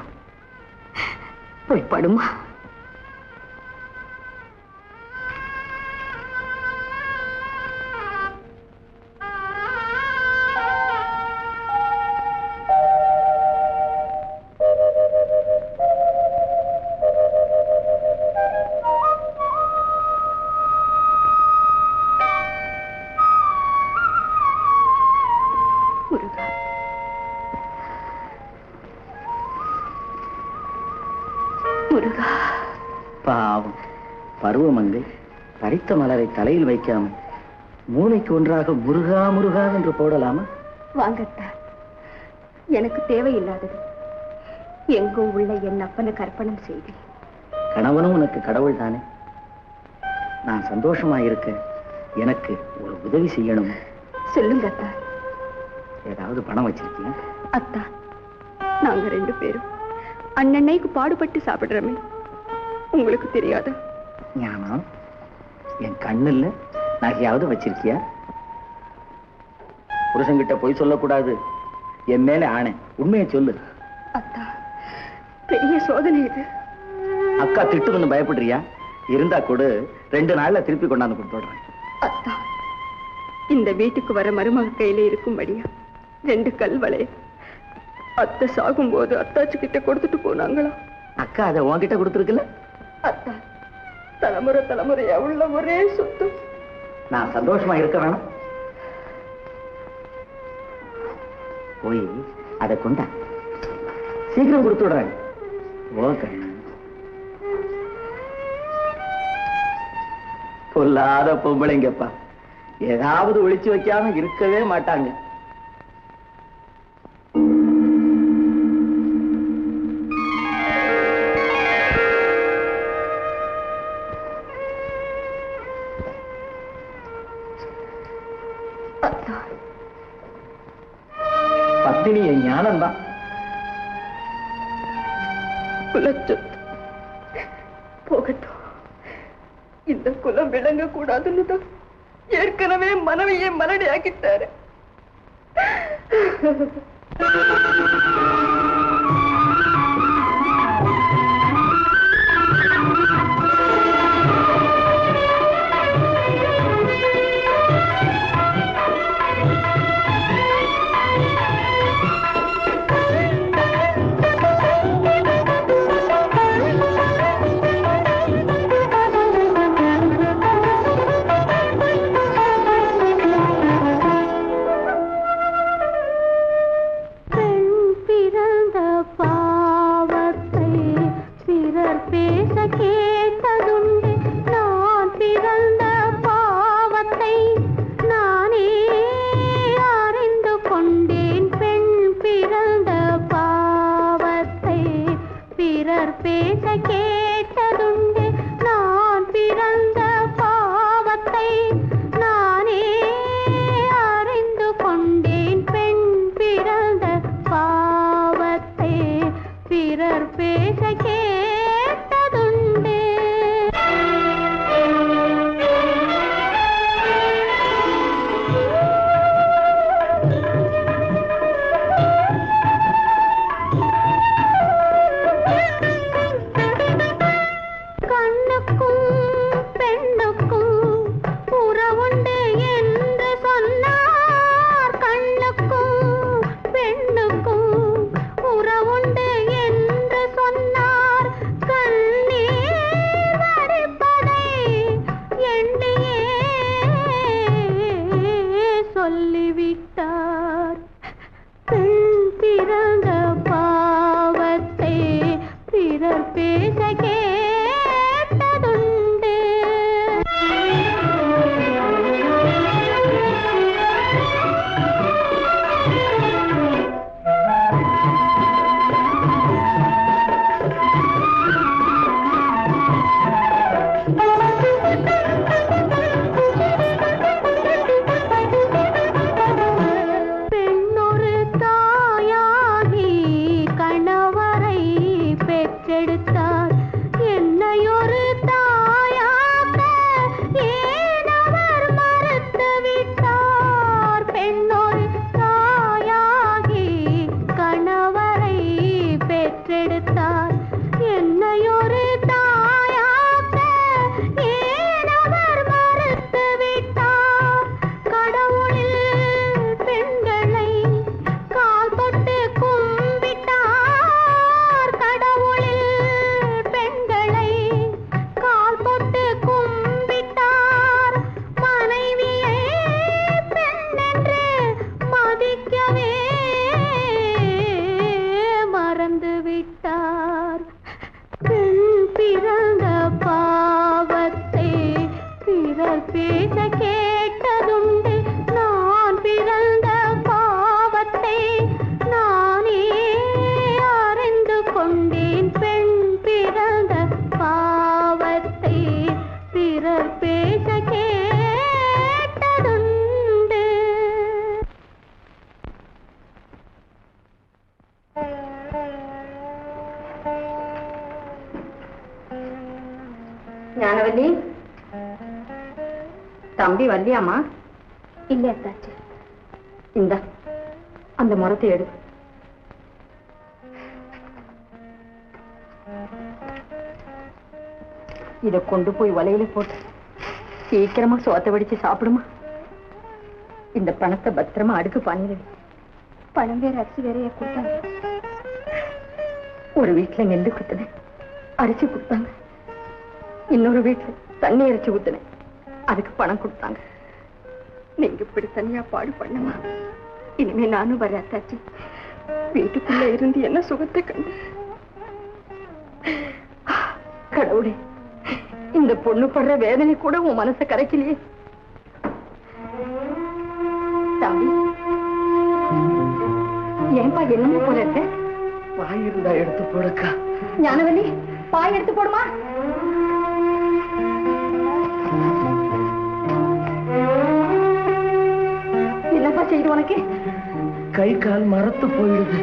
A: போய் படுமா.
E: பாவம் பருவமங்கை பறித்த மலரை தலையில் வைக்காமல் மூளைக்கு ஒன்றாக முருகா முருகா என்று போடலாமா?
A: வாங்கத்தா, எனக்கு தேவையில்லாதது எங்கும் உள்ள என் அப்பனுக்கு அர்ப்பணம் செய்தேன்.
E: கணவனும் உனக்கு கடவுள் தானே. நான் சந்தோஷமா இருக்க எனக்கு ஒரு உதவி செய்யணும்.
A: சொல்லுங்க அத்தா.
E: ஏதாவது பணம் வச்சிருக்கீங்க?
A: அத்தா, நாங்க 2 பேரும் அண்ணன்னைக்கு பாடுபட்டு சாப்பிடுறோமே, உங்களுக்கு தெரியாத?
E: ஞானம், என் கண்ணுல நகையாவது வச்சிருக்கியா? புருஷன்கிட்ட போய் சொல்லக்கூடாது. என் மேல ஆணை, உண்மையை சொல்லு.
A: அத்தா, பெரிய சோதனை இது.
E: அக்கா திட்டுன்னு பயப்படுறியா? இருந்தா கூட 2 நாள்ல திருப்பி கொண்டாந்து கொடுத்துடுறேன்.
A: அத்தா, இந்த வீட்டுக்கு வர மருமக கையில இருக்கும்படியா 2 கல் வளைய அத்தை சாகும் போது அத்தாச்சி கிட்ட கொடுத்துட்டு போனாங்களா?
E: அக்கா அதை உன்கிட்ட கொடுத்துருக்குல்ல?
A: அத்தா, தலைமுறை தலைமுறையா உள்ள ஒரே சொத்து.
E: நான் சந்தோஷமா இருக்க வேணும். போய் அதை கொண்டா, சீக்கிரம் கொடுத்துடுறேன். ஓகே. பொல்லாத பொம்பளைங்கப்பா, ஏதாவது ஒளிச்சு வைக்காம இருக்கவே மாட்டாங்க. பத்தினி என் ஞானம் தான்.
A: குலச்சொத்து போகட்டும். இந்த குலம் விளங்க கூடாதுன்னு தான் ஏற்கனவே மனைவியை மலடி ஆக்கிட்டாரு. பேச கேட்டதுண்டு. ஞானவல்லி, தம்பி வரலையாமா? இல்ல அத்தாச்சி. இந்த அந்த மரத்தை எடு. இத கொண்டு போய் வலையில போட்டு சீக்கிரமா சோத்த வடிச்சு சாப்பிடுமா. இந்த பணத்தை பத்திரமா அடுக்கு பண்ணிடு. பணம் வேற அரிசி வேறைய கொடுத்தாங்க. ஒரு வீட்டுல நெல்லு குத்துனேன், அரிசி கொடுத்தாங்க. இன்னொரு வீட்டுல தண்ணி அரைச்சு ஊத்துனேன், அதுக்கு பணம் கொடுத்தாங்க. நீங்க இப்படி தனியா பாடு பண்ணுமா? இனிமே நானும் வர அத்தாச்சி. வீட்டுக்குள்ள இருந்து என்ன சுகத்தை கண்டு. கடவுளே, இந்த பொண்ணு படுற வேதனை கூட உன் மனசை கரைக்கலையே. தம்பி, ஏன்பா என்னமோ போல இருக்க?
B: பாய் இருந்தா எடுத்து போடுக்கா.
A: ஞானவல்லி, பாய் எடுத்து போடுமா? என்னப்பா செய்து உனக்கு?
B: கை கால் மரத்து போயிடுது,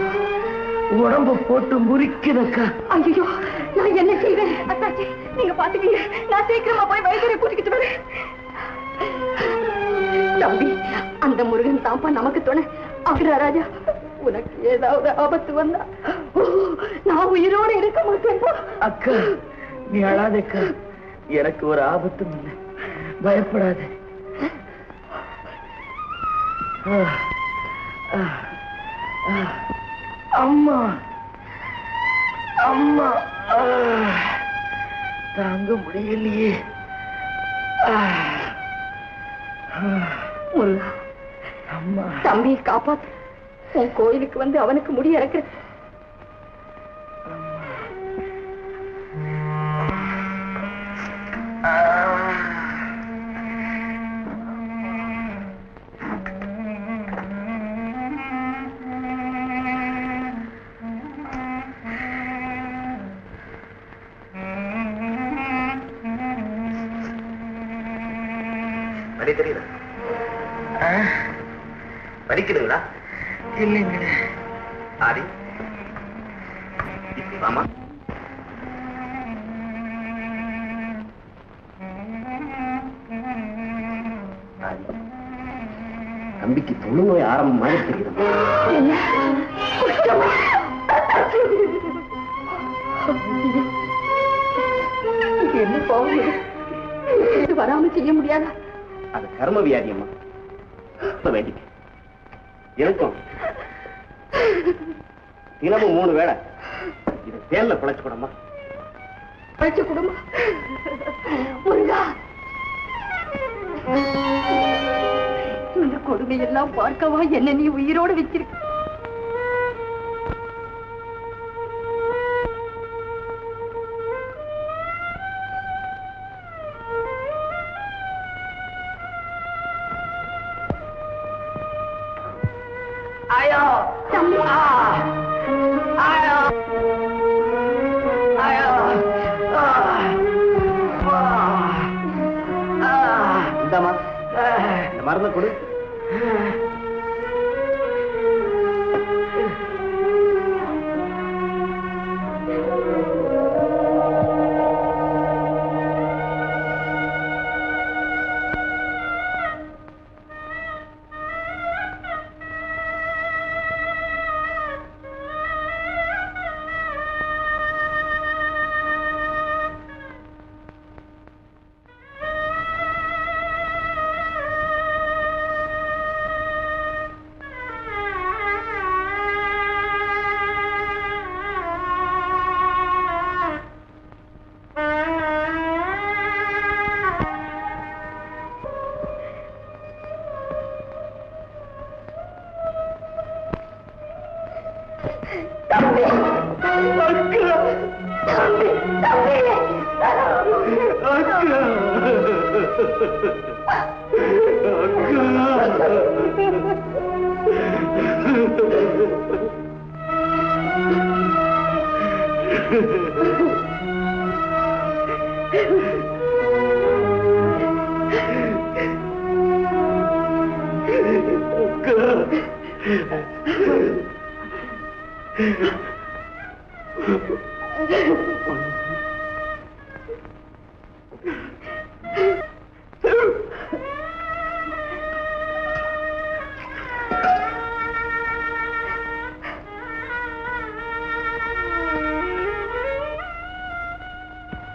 B: உடம்பு போட்டு முறிக்குதக்கா.
A: ஐயோ, நான் என்ன செய்வேன்? அத்தாச்சி, நீங்க பாத்துக்கீங்க, நான் சீக்கிரமா போய் வைத்தியரை கூட்டிக்கிட்டு வரேன். தம்பி, அந்த முருகன் தான்ப்பா நமக்கு துணை. அக்ரராஜா, உனக்கு ஏதாவது ஆபத்து வந்தா நான் உயிரோடு இருக்க மாட்டேன்.
B: அக்கா, நீ அழாதக்கா. எனக்கு ஒரு ஆபத்தும் இல்லை, பயப்படாது. அம்மா அம்மா, தாங்க முடியலையே.
A: முருகா,
B: அம்மா,
A: தம்பியை காப்பாத்து. உன் கோயிலுக்கு வந்து அவனுக்கு முடி இறக்குற.
E: வலி தெரியுதா? வலிக்குதுங்களா?
B: இல்லைங்க.
E: ஆரி, ஆமா.
B: தம்பிக்கு தொழுநோய் ஆரம்பம் மாதிரி தெரியுது.
A: என்ன பாவம் இது? வராம செய்ய முடியாதா?
E: அது கர்ம வியாதி அம்மா. வேண்டிக்க எனக்கும் தினமும் 3 வேளை இது தேன்ல பிழைச்சு கூடமா.
A: பிழைச்சு கூடமா? முருகா, இந்த கொடுமையெல்லாம் பார்க்கவா என்ன நீ உயிரோடு வச்சிருக்க?
C: ஐயோ
A: தம்பி
C: ஐயோ ஐயோ
E: இந்தாமா இந்த மருந்தை கொடு.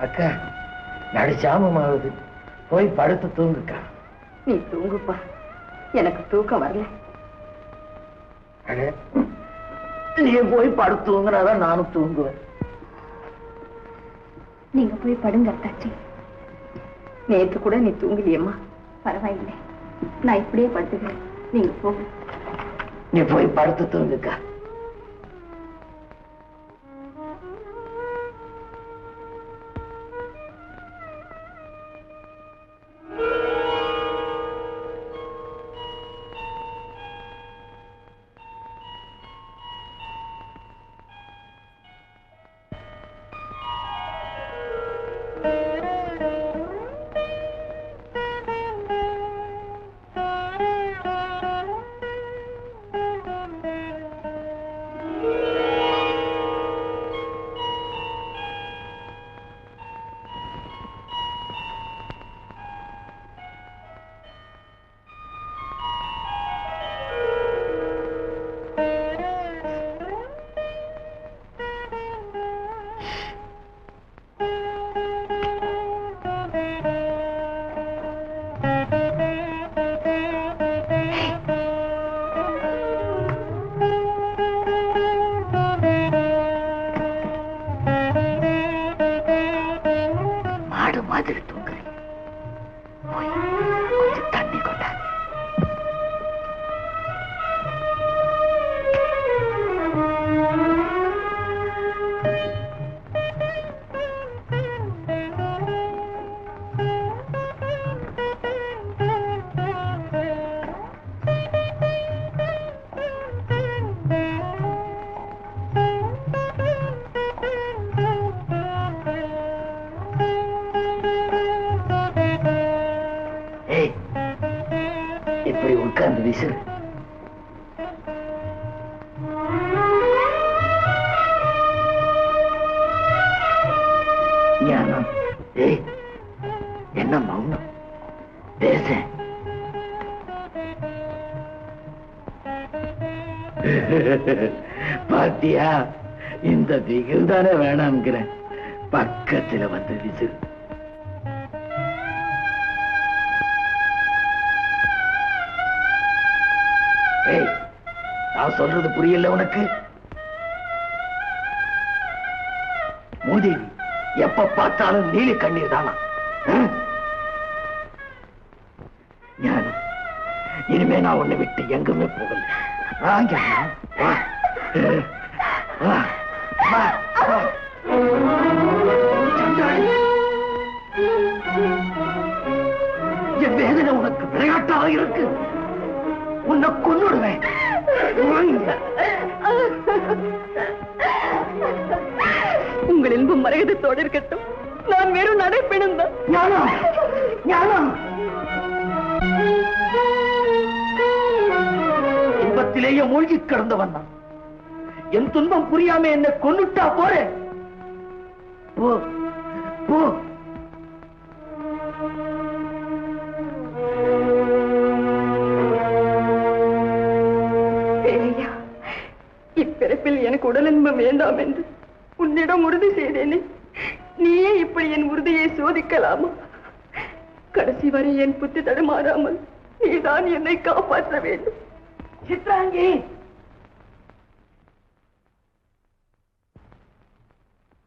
E: அக்கா நடிச்சாமமாவது போய் படுத்து தூங்குக்கா.
A: நீ தூங்குப்பா, எனக்கு தூக்கம் வரல.
E: நீ போய் படுத்து தூங்குறாதான் நானும் தூங்குவேன்.
A: நீங்க போய் படுங்க அத்தாச்சி. நேற்று கூட நீ தூங்கலையம்மா. பரவாயில்லை, நான் இப்படியே படுத்துக்கிறேன். நீங்க போங்க.
E: நீ போய் படுத்து தூங்குக்கா. மாதிரி தூங்குறேன். போய் கொஞ்சம் தண்ணி கொண்டா. இப்படி உட்கார்ந்து விசிறு. ஞானம். என்ன மௌனம்? பேச. பாத்தியா, இந்த திகில் தானே வேணாம்ங்கிறேன். பக்கத்துல வந்து விசிறு. நான் சொல்றது புரியல உனக்கு? மூதேவி, எப்ப பார்த்தாலும் நீலி கண்ணீர் தானா? ஞானம், இனிமே நான் உன்னை விட்டு எங்குமே போகல. என் வேதனை உனக்கு விளையாட்டாக இருக்கு. உன்னை கொன்னுடுவேன்.
A: உங்கள் இன்பம் மரகதத்தோடு இருக்கட்டும். நான் வெறும் நடைப்பெண்ணும் தான்.
D: இன்பத்திலேயே மூழ்கி கிடந்தவன் நான். என் துன்பம் புரியாம என்னை கொன்னுட்டா போறேன். போ போ.
A: இப்பிறப்பில் எனக்கு உடல் இன்பம் வேண்டாம் என்று உன்னிடம் உறுதி செய்தேனே, நீயே இப்படி என் உறுதியை சோதிக்கலாமா? கடைசி வரை என் புத்தி தடுமாறாமல் நீதான் என்னை காப்பாற்ற வேண்டும்.
D: சித்ராங்கி,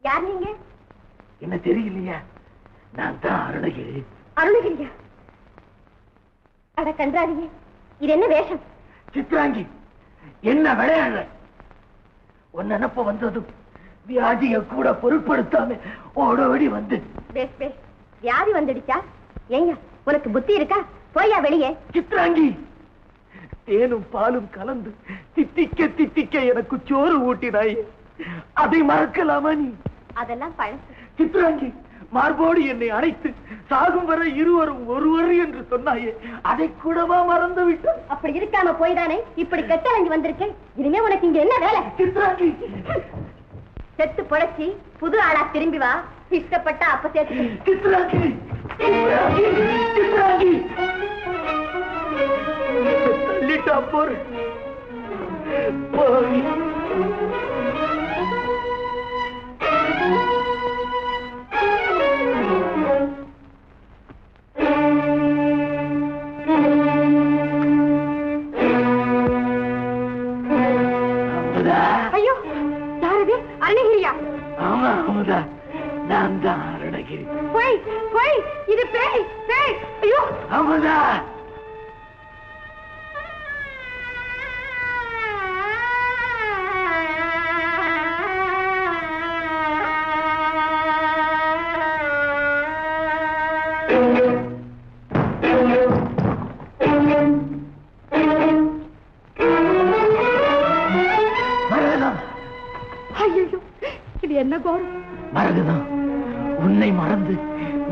A: யார் நீங்க?
D: என்ன தெரியலையா? நான் தான் அருணகிரி.
A: அருணகிரியா? அட கன்றாடியே, இது என்ன வேஷம்?
D: சித்ராங்கி, என்ன விளையாடுற? உன் நினப்ப வந்ததும் வியாதிய கூட பொருட்படுத்தாம ஓடோடி வந்து.
A: பேஸ் பேஸ், வியாதி வந்துடுச்சா? ஏங்க, உனக்கு புத்தி இருக்கா? போயா வெளியே.
D: சித்ராங்கி, தேனும் பாலும் கலந்து தித்திக்க தித்திக்க எனக்கு சோறு ஊட்டினாய். அதை மறக்கலாமா நீ?
A: அதெல்லாம் பழசு.
D: சித்ராங்கி, மார்போடு என்னை அழைத்து சாகும் வரை இருவரும் ஒருவர் என்று சொன்னாயே, அதை கூடவா மறந்து விட்டாய்?
A: அப்படி இருக்காம போய்தானே இப்படி கெட்டலங்கி வந்திருக்கேன். இனிமே உனக்கு இங்க என்ன வேலை?
D: சித்ராங்கி,
A: செத்து பொழைச்சி புது ஆளா திரும்பி வா. இஷ்டப்பட்டா அப்ப சேர்த்து.
D: சித்ராங்கி, சித்ராங்கி, சித்ராங்கி, தள்ளிட்டா போற போய்.
A: ஐயோ, யாரது? அருணகிரியா?
D: ஆமா அமுதா, நான் தான் அருணகிரி.
A: போய் போய், இது பேய் பேய். ஐயோ
D: அமுதா,
A: என்ன கோரம்?
D: மரகதம், உன்னை மறந்து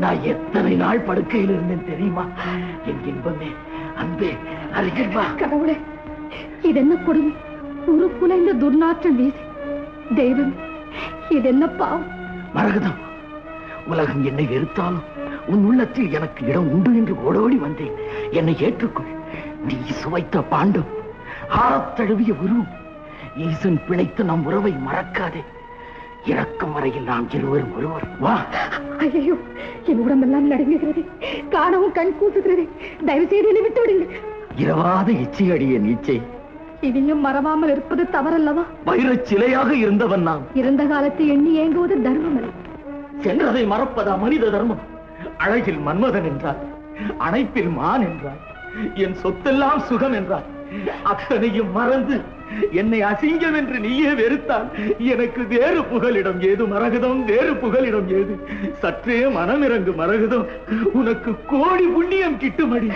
D: நான் எத்தனை நாள் படுக்கையில் இருந்தேன் தெரியுமா? என் இன்பமே, அன்பே, அருகில் வா.
A: கடவுளே, இது என்ன கொடுமை? ஒரு குலைந்த துர்நாற்றம் வீசி. தெய்வம், இது என்ன பாவம்?
D: மரகதம், உலகம் என்னை வெறுத்தாலும் உன் உள்ளத்தில் எனக்கு இடம் உண்டு என்று ஓடோடி வந்தேன். என்னை ஏற்றுக்கொள். நீ சுவைத்த பாண்டம், ஆறத் தழுவிய உருவம், ஈசன் பிணைத்து நம் உறவை மறக்காதே. இறக்கும் வரையில் நாம் இருவரும் ஒருவர். வா.
A: ஐயோ, என் உடம்பெல்லாம் நடுங்குகிறது, காணவும் கண் கூசுகிறது. தயவு செய்து என்னை விட்டு விடுங்க.
D: இரவாத இச்சை அடிய நீச்சை
A: இதையும் மறவாமல் இருப்பது தவறல்லவா?
D: வைரச் சிலையாக இருந்தவன் நான்.
A: இறந்த காலத்தை எண்ணி ஏங்குவது தர்மம் அல்ல.
D: சென்றதை மறப்பதா மனித தர்மம்? அழகில் மன்மதன் என்றார், அணைப்பில் மான் என்றார், என் சொத்தெல்லாம் சுகம் என்றார். அத்தனையும் மறந்து என்னை அசிங்கம் என்று நீயே வெறுத்தால் எனக்கு வேறு புகலிடம் ஏது மரகதம்? வேறு புகலிடம் ஏது? சற்றே மனமிறங்கு மரகதம், உனக்கு கோடி புண்ணியம் கிட்டுமடி.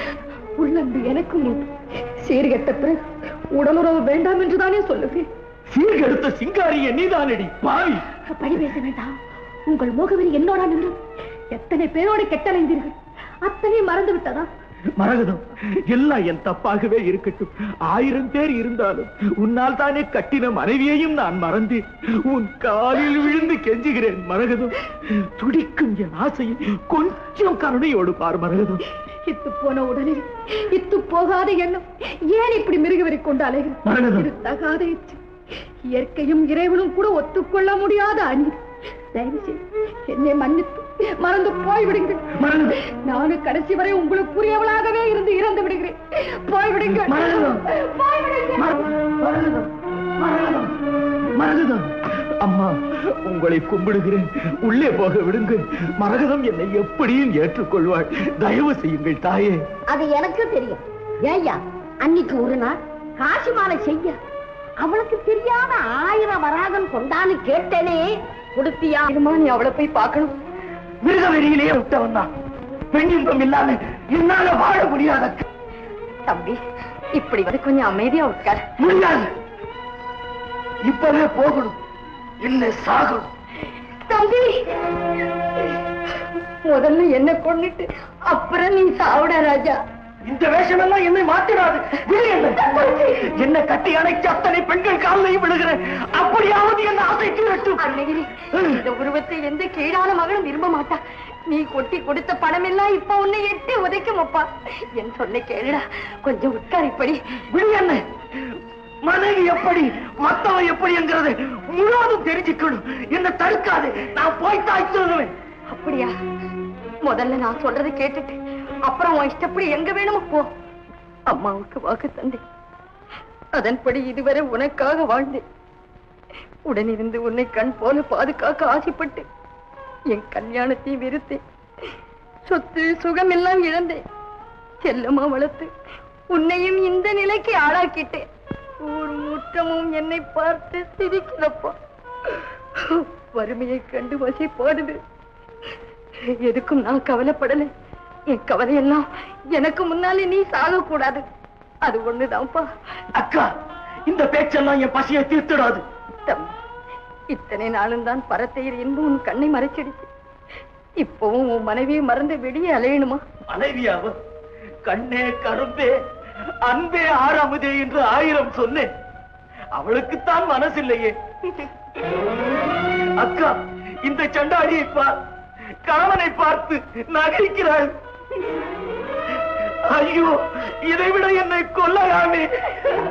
A: உள்ளன்பு எனக்கும் உண்டு. சீர்கெட்ட பிறகு உடலுறவு வேண்டாம் என்றுதானே சொல்லுகிறேன்.
D: சீர்கெடுத்த சிங்காரிய நீதானடி பாவி.
A: பழி பேச வேண்டாம். உங்கள் முகவரி என்னோட நின்று எத்தனை பேரோடு கெட்டலைந்தீர்கள், அத்தனை மறந்து விட்டதா?
D: மரகதம், எல்லாம் என் தப்பாகவே இருக்கட்டும். 1000 பேர் இருந்தாலும் உன்னால் தானே கட்டின மனைவியையும் நான் மறந்தேன். உன் காலில் விழுந்து கெஞ்சுகிறேன் மரகதம். துடிக்கும் என் ஆசையை கொஞ்சம் கருணையோடு பார் மரகதம்.
A: இத்து போன உடலில் இத்து போகாத எண்ணம் ஏன் இப்படி மிருகவரை கொண்டு அலைகிறது? தகாத இச்சு, இயற்கையும் இறைவனும் கூட ஒத்துக்கொள்ள முடியாத அநீதி. தயவு செய்து என்னை மன்னித்து மறந்து போய்விடுங்கள். நானும் கடைசி வரை உங்களுக்குரியவளாகவே இருந்து இறந்து விடுகிறேன். போய்விடுங்கள்.
D: மரகதம், அம்மா உங்களை கும்பிடுகிறேன், உள்ளே போக விடுங்கள். மரகதம் என்னை எப்படியும் ஏற்றுக்கொள்வாள். தயவு செய்யுங்கள் தாயே.
A: அது எனக்கு தெரியும். ஏய்யா, அன்னைக்கு ஒரு நாள் காசி மாலை செய்ய அவளுக்கு தெரியாத 1000 வராகன் கொண்டான்னு கேட்டேனே, கொடுத்தியா? நீ அவளை போய் பார்க்கணும்.
D: மிருகவெறியிலேயே விட்டவன் தான். பெண் இன்பம் இல்லாம என்னால வாழ முடியாத.
A: தம்பி, இப்படி வந்து கொஞ்சம் அமைதியா உட்கார்.
D: முடியாது, இப்பவே போகணும், இல்லை சாகணும்.
A: தம்பி, முதல்ல என்ன கொண்டுட்டு அப்புறம் நீ சாவுட ராஜா.
D: இந்த வேஷம் எல்லாம் என்னை மாத்திடாது. என்ன கட்டி அணைச்சு அத்தனை பெண்கள் காலையும் விழுகிறேன். அப்படியாவது என்ன ஆசைக்கு வெட்டும்.
A: அன்னைக்கு இந்த உருவத்தை எந்த கீழான மகளும் விரும்ப மாட்டா. நீ கொட்டி கொடுத்த பணம் எல்லாம் இப்ப உன்னை எட்டி உதைக்கும் அப்பா. என் சொல்ல கேளுடா, கொஞ்சம் உட்கார். இப்படி
D: விடு. என்ன மனைவி எப்படி மத்தவன் எப்படி என்கிறது முழுவதும் தெரிஞ்சுக்கணும். என்ன தடுக்காது, நான் போய் தாய் சொல்லுவேன்.
A: அப்படியா? முதல்ல நான் சொல்றதை கேட்டுட்டு அப்புறம் உன் இஷ்டப்படி எங்க வேணுமோ போ. அம்மாவுக்கு வாக்கு தந்தேன், அதன்படி இதுவரை உனக்காக வாழ்ந்தேன். உடனிருந்து உன்னை கண் போல பாதுகாக்க ஆசைப்பட்டு என் கல்யாணத்தை வெறுத்தேன். சொத்து சுகம் எல்லாம் இழந்தேன். செல்லமா வளர்த்து உன்னையும் இந்த நிலைக்கு ஆளாக்கிட்டேன். ஊர் முற்றமும் என்னை பார்த்து சிரிக்கிறப்பா. வறுமையை கண்டு வசைப்பாடுது. எதுக்கும் நான் கவலைப்படலை. என் கவலையெல்லாம் எனக்கு முன்னாலே நீ சாகக்கூடாது, அது ஒண்ணுதான்ப்பா.
D: அக்கா, இந்த பேச்செல்லாம் என் பசியை தீர்த்திடாது.
A: தம்பி, இத்தனை நாளும் தான் பரத்தையர் என்பது உன் கண்ணை மறைச்சிடுச்சு. இப்பவும் உன் மனைவியை மறந்து வெளியே அலையணுமா?
D: மனைவியாவ கண்ணே கரும்பே அன்பே ஆறாமதே என்று 1000 சொன்னேன். அவளுக்குத்தான் மனசில்லையே. அக்கா, இந்த சண்டாடியை பார், கணவனை பார்த்து நகைக்கிறாள். ஐயோ, இதைவிட என்னை கொல்லலாமே.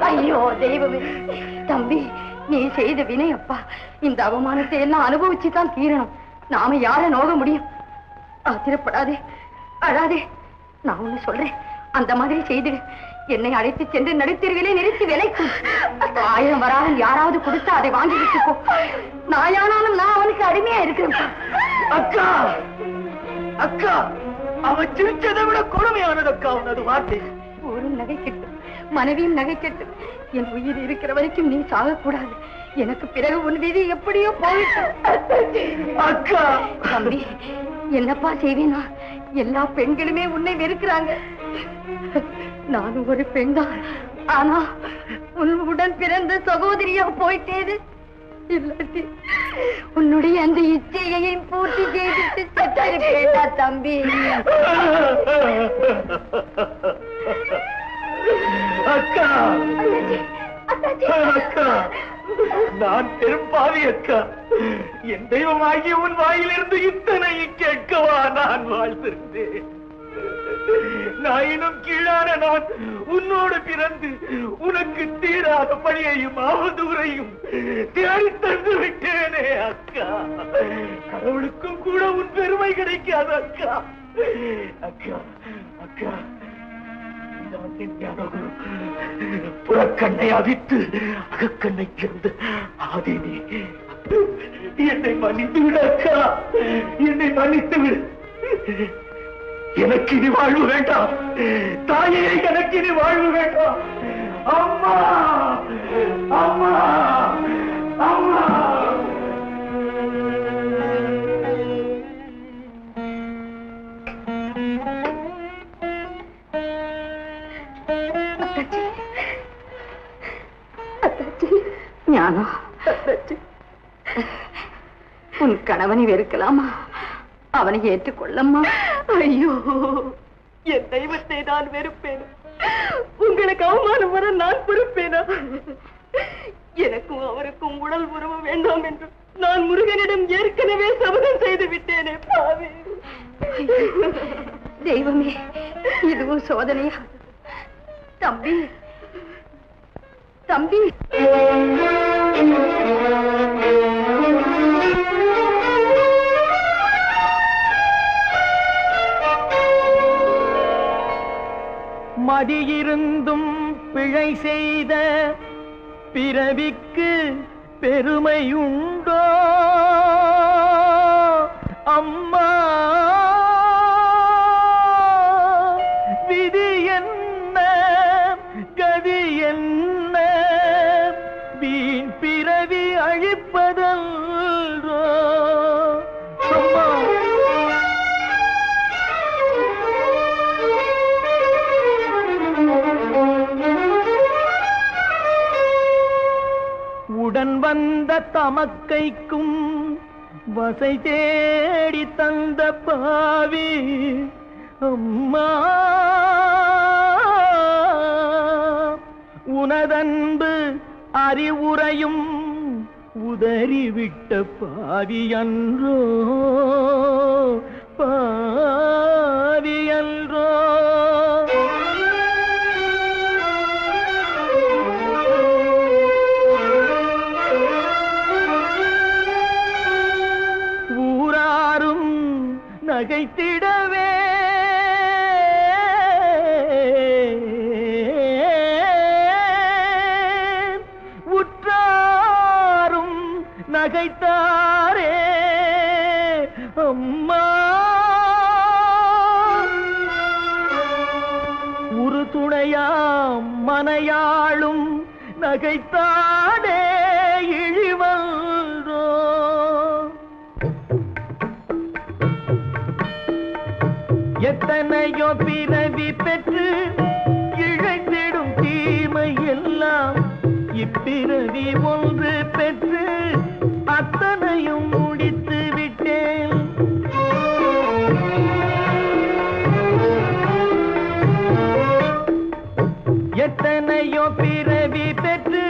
A: ஐயோ தெய்வமே. தம்பி, நீ செய்த வினை அப்பா. இந்த அவமானத்தை எல்லாம் அனுபவிச்சுதான் தீரணும். நாம யார நோக முடியும்? ஆத்திரப்படாதே, அழாதே. நான் ஒண்ணு சொல்றேன், அந்த மாதிரி செய்திடு. என்னை அழைத்து சென்று நடுத்தீர்களை நிறுத்தி விலைக்கும். 1000 வராமல் யாராவது கொடுத்தா அதை வாங்கி வச்சுக்கோ. நாயானாலும் நான் அவனுக்கு அடிமையா இருக்கிறேன்.
D: அக்கா, அக்கா, அவன் சிரிச்சதை விட கொடுமையானது அக்கா உனது வார்த்தை.
A: ஊரும் நகை கெட்டு, மனைவியும் நகை கெட்டு, என் உயிர் இருக்கிற வரைக்கும் நீ சாகக்கூடாது. எனக்கு பிறகு உன் விதி எப்படியோ போயிட்டு.
D: அக்கா,
A: தம்பி, என்னப்பா செய்வேனா? எல்லா பெண்களுமே உன்னை வெறுக்கிறாங்க. நானும் ஒரு பெண் தான். ஆனா உன் உடன் பிறந்த சகோதரியா போயிட்டேது. இல்லாட்டி உன்னுடைய அந்த இச்சையையும் பூர்த்தி செய்துட்டு செட்டிருக்கேடா தம்பி.
D: அக்கா, அக்கா, நான் பெரும்பாவி அக்கா. என் தெய்வமாகி உன் வாயிலிருந்து இத்தனை கேட்கவா நான் வாழ்ந்திருந்தேன். நாயினும் கீழான நான் உன்னோடு பிறந்து உனக்கு தீராத பழியையும் அவதூறையும் தேடி தந்து விட்டேனே அக்கா. கடவுளுக்கும் கூட உன் பெருமை கிடைக்காது அக்கா. அக்கா, அக்கா, புறக்கண்ணை அவித்து அகக்கண்ணை சேர்ந்து ஆதினி, என்னை மன்னித்து விடு அக்கா, என்னை மன்னித்து விடு. எனக்கு இனி வாழ்வு வேண்டாம் தாயே, எனக்கு இனி வாழ்வு வேண்டாம். அம்மா, அம்மா, அம்மா.
A: ஞானா, உன் கணவனை வெறுக்கலாமா? அவனை ஏற்றுக்கொள்ளம்மா.
C: ஐயோ, என் தெய்வத்தை நான் வெறுப்பேனா? உங்களுக்கு அவமானம் வர நான் பொறுப்பேனா? எனக்கும் அவருக்கும் உடல் உறவு வேண்டாம் என்று நான் முருகனிடம் ஏற்கனவே சபதம் செய்து விட்டேனே பாவி.
A: தெய்வமே, இதுவும் சோதனையா? தம்பி, தம்பி,
F: மதியிருந்தும் பிழை செய்த பிறவிக்கு பெருமையுண்டோ அம்மா? விதி என்ன, கதி என்ன, வீண் பிறவி அழிப்பதல்றோ அம்மா? தமக்கைக்கும் வசை தேடி தந்த பாவி அம்மா, உனதன்பு அறிவுரையும் உதறிவிட்ட பாவி அன்றோ, பாவி அன்றோ. ஊராரும் நகைத்திடவே உற்றாரும் நகைத்தாரே அம்மா, ஒரு துணையாம் மனையாளும் நகைத்தாடே இழிவன்றோ. எத்தனையோ பிறவி பெற்று இழைத்திடும் தீமை எல்லாம் இப்பிறவி ஒன்று பெற்று அத்தனையும் முடித்து விட்டேன். எத்தனையோ பிறவி பெற்று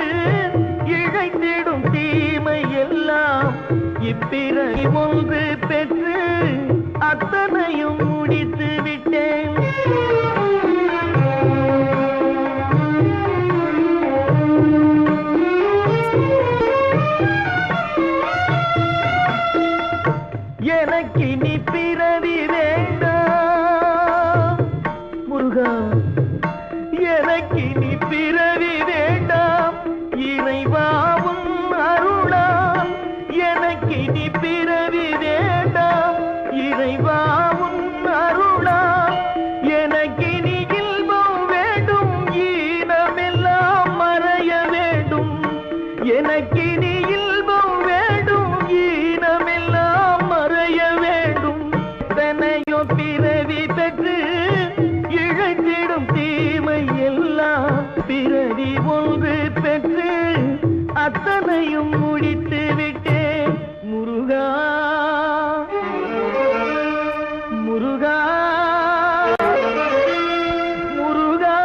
F: இழைத்திடும் தீமை எல்லாம் இப்பிறவி ஒன்று பெற்று அத்தனையும் முடித்து விட்டேன். எனக்கு இனி பிறவி வேண்டாம் முருகா, எனக்கு இனி பிறவி வேண்டாம் இறைவாவும் அருளால். எனக்கு இனி பிறவி வேண்டாம் இறைவாவும் அருளால். எனக்கு இனி இல்பம் வேண்டும், ஈனமெல்லாம் மறைய வேண்டும். எனக்கு இனி இல்பம் வேண்டும், ஈனமெல்லாம் மறைய வேண்டும். தனையோ பிறவி பெற்று இழைத்திடும் தீமை எல்லாம் பிறவி ஒன்று பெற்று அத்தனையும் முடித்து விட்டேன். முருகா, முருகா, முருகா.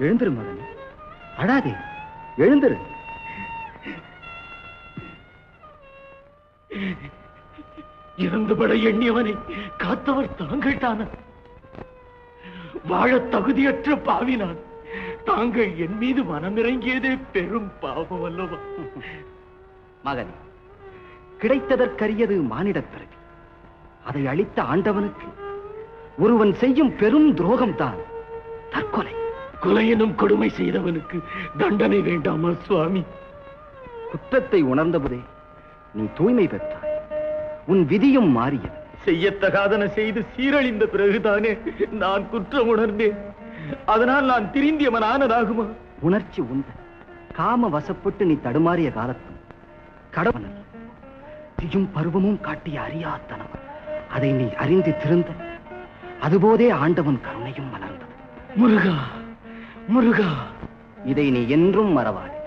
D: எழுந்திரு மகன், அழாதே, எழுந்திரு.
F: இறந்துபட எண்ணியவனை காத்தவர் தாங்கள் தான. வாழ தகுதியற்ற பாவினான். தாங்கள் என் மீது மனமிறங்கியதே பெரும் பாவம் அல்லவா?
D: மகன், கிடைத்ததற்கரியது மானிடப் பிறவி. அதை அளித்த ஆண்டவனுக்கு ஒருவன் செய்யும் பெரும் துரோகம்தான் தற்கொலை.
F: கொலையினும் கொடுமை செய்தவனுக்கு தண்டனை வேண்டாமா சுவாமி?
D: குற்றத்தை உணர்ந்தபோதே நீ தூய்மை பெற்றாய். உன் விதியும் மாறியது.
F: செய்யத்தகாதன செய்து சீரழிந்த பிறகுதானே நான் குற்றம் உணர்ந்தேன். அதனால் நான் திருந்தியவனானதாகுமா?
D: உணர்ச்சி உந்த காம வசப்பட்டு நீ தடுமாறிய காலத்தும் கடவுள் பருவமும் காட்டிய அறியாத்தனம். அதை நீ அறிந்து திருந்த அதுபோதே ஆண்டவன் கருணையும் மலர்ந்தது.
F: முருகா, முருகா,
D: இதை நீ என்றும் மறவாதே.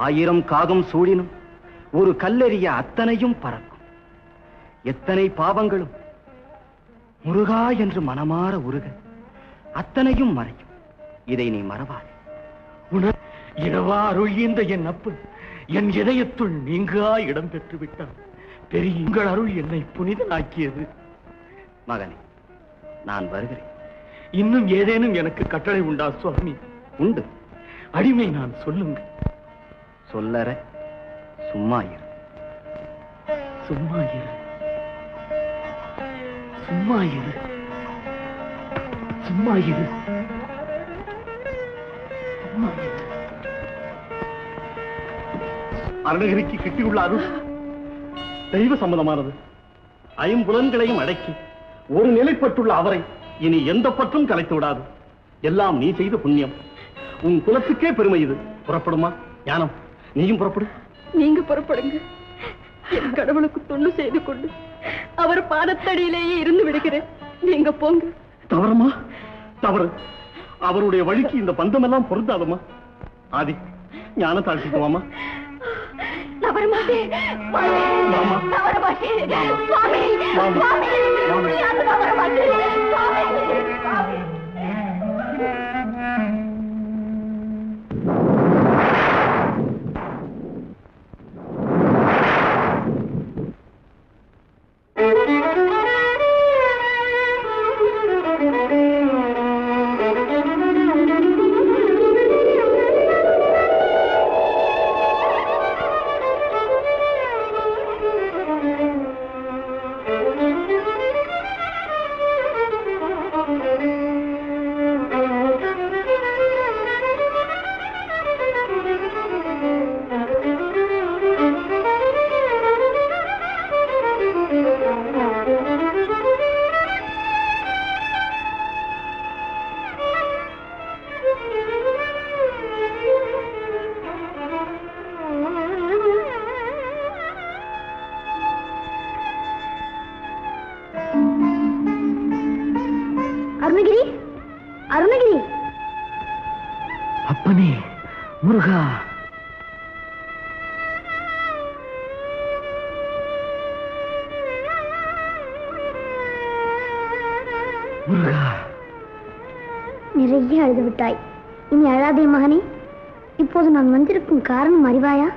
D: 1000 காகம் சூழினும் ஒரு கல்லெறிய அத்தனையும் பறக்கும். எத்தனை பாவங்களும் முருகா என்று மனமாற உருக அத்தனையும் மறையும். இதை நீ மறவாதே.
F: இரவா அருள் ஈந்த என் அப்பன் என் இதயத்துள் நீங்கா இடம் பெற்று விட்டார். பெரிய உங்கள் அருள் என்னை புனிதனாக்கியது.
D: மகனே, நான் வருகிறேன்.
F: இன்னும் ஏதேனும் எனக்கு கட்டளை உண்டா சுவாமி?
D: உண்டு.
F: அடிமை நான் சொல்லுங்க.
D: சொல்லற சும்மா இரு.
F: சும்மா இரு, சும்மா இரு, சும்மா இரு, சும்மா இரு.
B: அருணகிரிக்கு கிட்டியுள்ள அருள் தெய்வ சம்பந்தமானது. 5 புலன்களையும் அடக்கி ஒரு நிலைப்பட்டுள்ள அவரை இனி எந்த பற்றும் கலைத்து விடாது. எல்லாம் நீ செய்த புண்ணியம். உன் குலத்துக்கே பெருமை இது.
F: புறப்படுமா ஞானம், நீயும் புறப்படு.
I: நீங்க புறப்படுங்க. என் கடவுளுக்கு தொண்டு செய்து கொண்டு அவர் பாதத்தடியிலேயே இருந்து விடுகிறேன். நீங்க போங்க.
F: தவறுமா? தவறு. அவருடைய வழிக்கு இந்த பந்தம் எல்லாம் பொருந்தாதம்மா. ஆதி, ஞான தாழ்த்திக்குவாமா.
I: நான் வரமாட்டேன். நான் வரமாட்டேன். சுவாமி, சுவாமி, நான் வரமாட்டேன். சுவாமி.
A: அருணகிரி, அருணகிரி.
B: அப்பனே முருகா, முருகா.
A: நிறைய அழுது விட்டாய். இனி அழாதே மகனே. இப்போது நான் வந்திருக்கும் காரணம் அறிவாயா?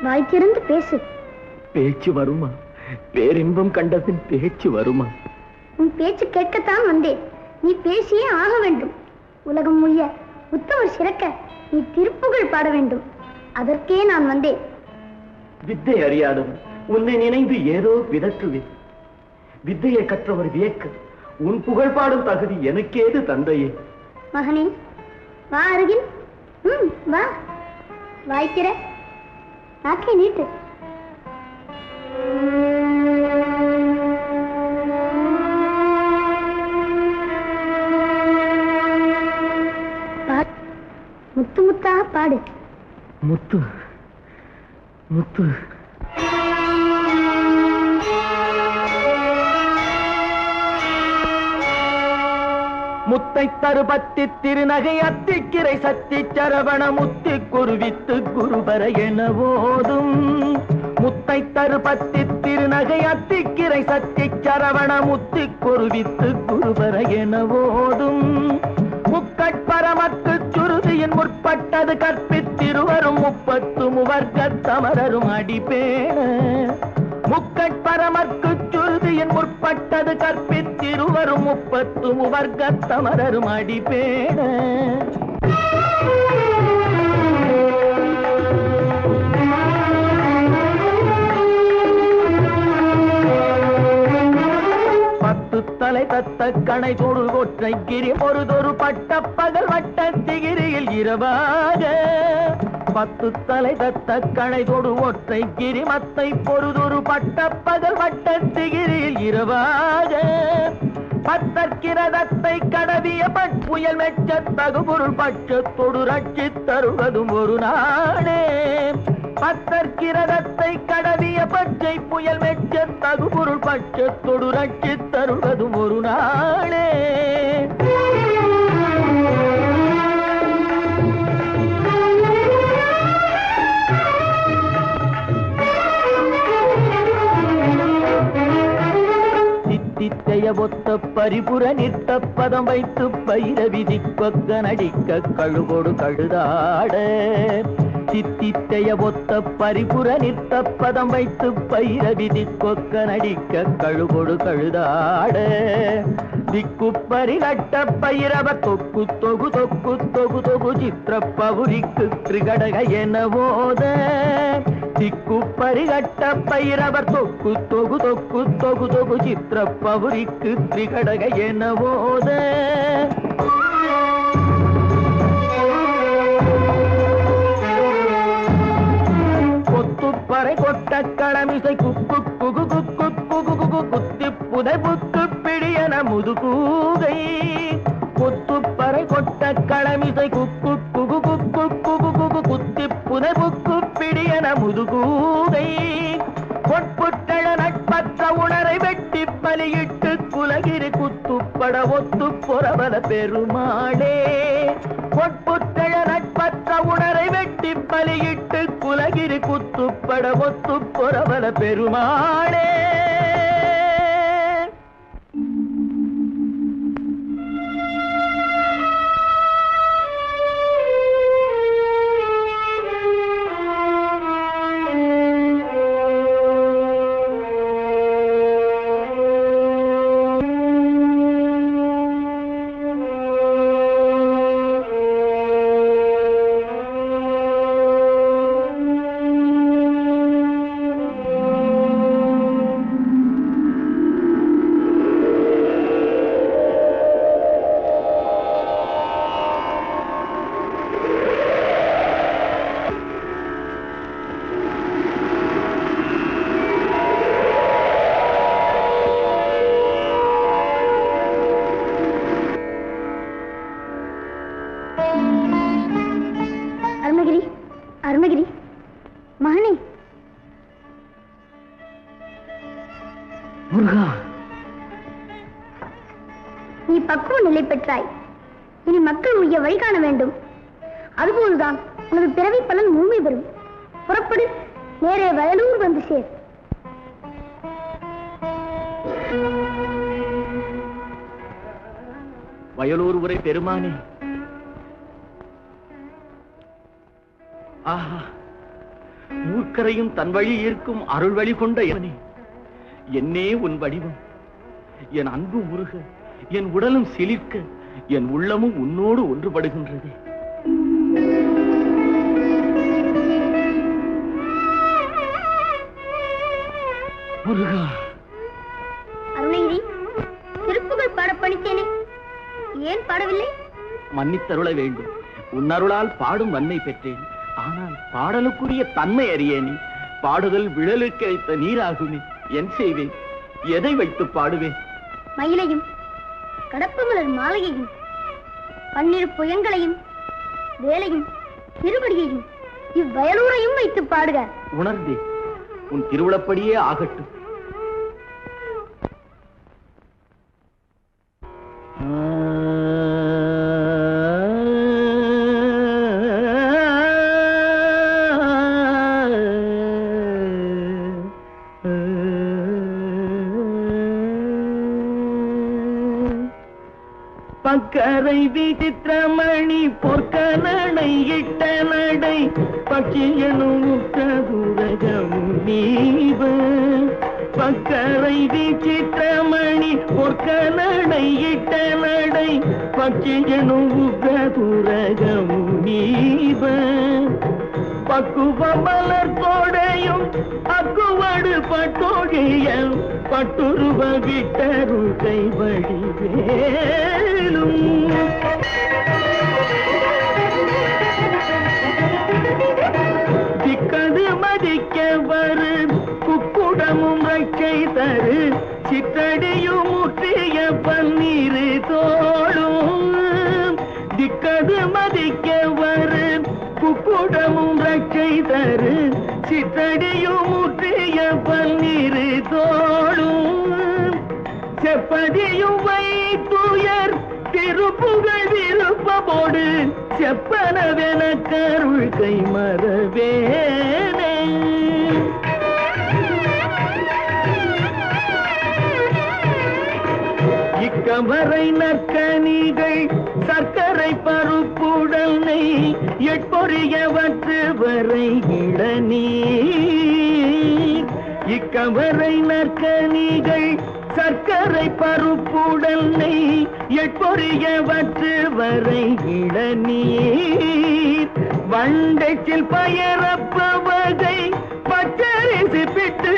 A: வாய் திறந்து பேசு.
B: பேச்சு வருமா? பேரின்பம் கண்டதின் பேச்சு வருமா?
A: உன் பேச்சு கேட்கத்தான் வந்தேன். நீ பேசியே ஆக வேண்டும். உலகம் முய்ய உத்தமர் சிறக்க நீ திருப்புகழ் பாட வேண்டும். அதற்கே நான் வந்தேன்.
B: வித்தை அறியாதவன் உன்னை நினைந்து ஏதோ விதற்றுவேன். வித்தையை கற்றவர் வியக்க உன் புகழ் பாடும் தகுதி எனக்கேது தந்தையே.
A: மகனே, வா அருகில். வா. வாய்க்கிற நாக்கை நீட்டு. முத்து முத்தா பாடு.
B: முத்து முத்து. முத்தை தருபத்தி திருநகை அத்திக்கிரை சத்தி சரவண முத்தி குருவித்து குருபர என ஓதும். முத்தை தருபத்தி திருநகை அத்திக்கிரை சத்தி சரவண முத்தி குருவித்து குருபர என ஓதும். முக்கட்பரமக்கு சுருதியின் முற்பட்டது கற்பித்திருவரும் 30 முவர்க்கத் தமரரும் அடிபேண. முக்கட்பரமக்கு சுருதியின் முற்பட்டது கற்பித்திருவரும் 30 முவர்க்கத் தமரரும் அடிபேண. தலை தத்த கணை தொடு ஒற்றை கிரி பொறுதொரு பட்ட பகல் வட்ட திகிரியில் இரவாக. 10 தலை தத்த கணை தொடு ஒற்றை கிரி மத்தை பொறுதொரு பட்ட பகல் வட்ட திகிரியில் இரவாக. பத்தற்கிரதத்தை கடவிய பட்புயல் மெச்ச தகுபொருள் பட்சத்தொடு ரட்சி தருவதும் ஒரு நாடே. பத்தற்கிரதத்தை கடவிய பச்சை புயல் மெச்ச தகுபொருள் பட்சத்தொடு ரட்சி தருவதும் ஒரு நாளே. சித்தித்தைய ஒத்த பரிபுர நிற்க பதம் வைத்து பயிர விதி கொக்க நடிக்க கழுகோடு கழுதாட. சித்தித்தைய ஒத்த பரிபுர நிற்க பதம் வைத்து பயிர விதி கொக்க நடிக்க கழுகோடு கழுதாட. திக்கு பரிகட்ட பயிரவ தொக்கு தொகு தொக்கு தொகு தொகு சித்திர பவுரிக்கு திரிகடக என ஓத. திக்கு பரிகட்ட பைரவர் தொக்கு தொகு தொக்கு தொகு தொகு சித்திர பவுரிக்கு திரிகடக என ஓத. கொத்துப்பறை கொட்ட கடமிசை குக்கு குகு குக்கு குகு குகு குத்தி புதை புக்கு பிடியன முதுகூகை. கொத்து குத்துப்பறை கொட்ட களமிசை குக்கு குகு குக்கு குகு குகு குத்தி புதை புக்கு பிடியன முதுகூதை பொற்புட்டழ நட்பற்ற உணரை வெட்டி பலியிட்டு குலகிரி குத்துப்பட ஒத்து பொறவல பெருமாளே பொற்புட்டழ நட்பற்ற உணரை வெட்டி பலியிட்டு குலகிரி குத்துப்பட ஒத்து பொறவல பெருமாளே.
J: அருணகிரி மகனே,
B: முருகா,
J: நீ பக்குவ நிலை பெற்றாய். இனி மக்கள் உய்ய வழி காண வேண்டும். அதுபோல்தான் உனது பிறவி பலன் முழுமை பெறும். புறப்படு, நேரே வயலூர் வந்து சேர்.
B: வயலூர் உரை பெருமானே, ஆஹா, மூர்க்கரையும் தன் வழி ஈர்க்கும் அருள் வழி கொண்ட எவனே, என்னே உன் வடிவம். என் அன்பு முருக, என் உடலும் சிலிர்க்க, என் உள்ளமும் உன்னோடு ஒன்றுபடுகின்றது. முருகா.
J: அருணகிரி, திருப்புகள் பாட பணித்தேனே, ஏன் பாடவில்லை?
B: மன்னித்தருள வேண்டும். உன்னருளால் பாடும் வன்மை பெற்றேன். ஆனால் பாடலுக்குரிய தன்மை அறியேனே. பாடுதல் விழலுக்கு அளித்த நீராகுமே. என் செய்வேன்? எதை வைத்து பாடுவேன்?
J: மயிலையும் கடப்பு மலர் மாலையையும் பன்னிரு புயங்களையும் வேலையும் திருவடியையும் இவ்வயலூரையும் வைத்து பாடுக.
B: உணர்ந்தே, உன் திருவிழப்படியே ஆகட்டும். பக்கரை விசித்திரமணி பொற்கனடை இட்ட நடை பட்சியனும் உரகமுனீவ. பக்கரை விசித்திரமணி பொற்கனடை இட்ட நடை பட்சியனும் உரகமுனீவ. பக்குவ மலர் தோடையும் அக்குவடு பட்டோழியல் பட்டுருவ விட்டரு கைவழிவேலும். திக்கது மதிக்க வரு குக்குடமும் ரக்கை தரு சிற்றடியும் முற்றிய பன்னீரு தோளும். திக்கது மதிக்க வரு குக்குடமும் ரக்கை தரு சிற்றடியும் முற்றிய பன்னீரு தோளும். செப்பதியும் வைத்துயர் திருப்புகழ் விருப்பமோடு செப்பனவென கருள் கை மறவேனே. இக்கவரை நற்கனிகள் சர்க்கரை பருப்புடல் நெய் எட்பொறியவற்று வரை இளநீர். இக்கவரை நற்கனிகள் சர்க்கரை பருப்புடல் நெய் எட்பொறியவற்று வரை இளநீர். வண்டைச்சில் பயரப்ப வகை பச்சரிசி பிட்டு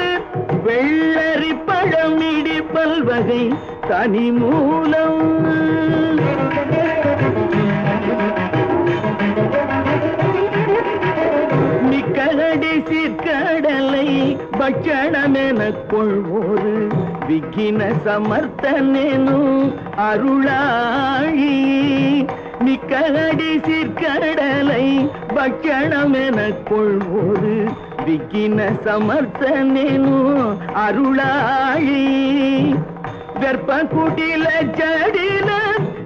B: வெள்ளரி பழம் இடிப்பல் வகை தனி மூலம். மிக்கடி சீர்கடலை பட்சணமெனக் கொள்வோரு விக்கின சமர்த்தனேனும் அருளாழி மிக்கடி சீர்கடலை பட்சணமெனக் கொள்வோரு விக்கின சமர்த்தனேனும் அருளாழி வெற்ப குடில ஜடில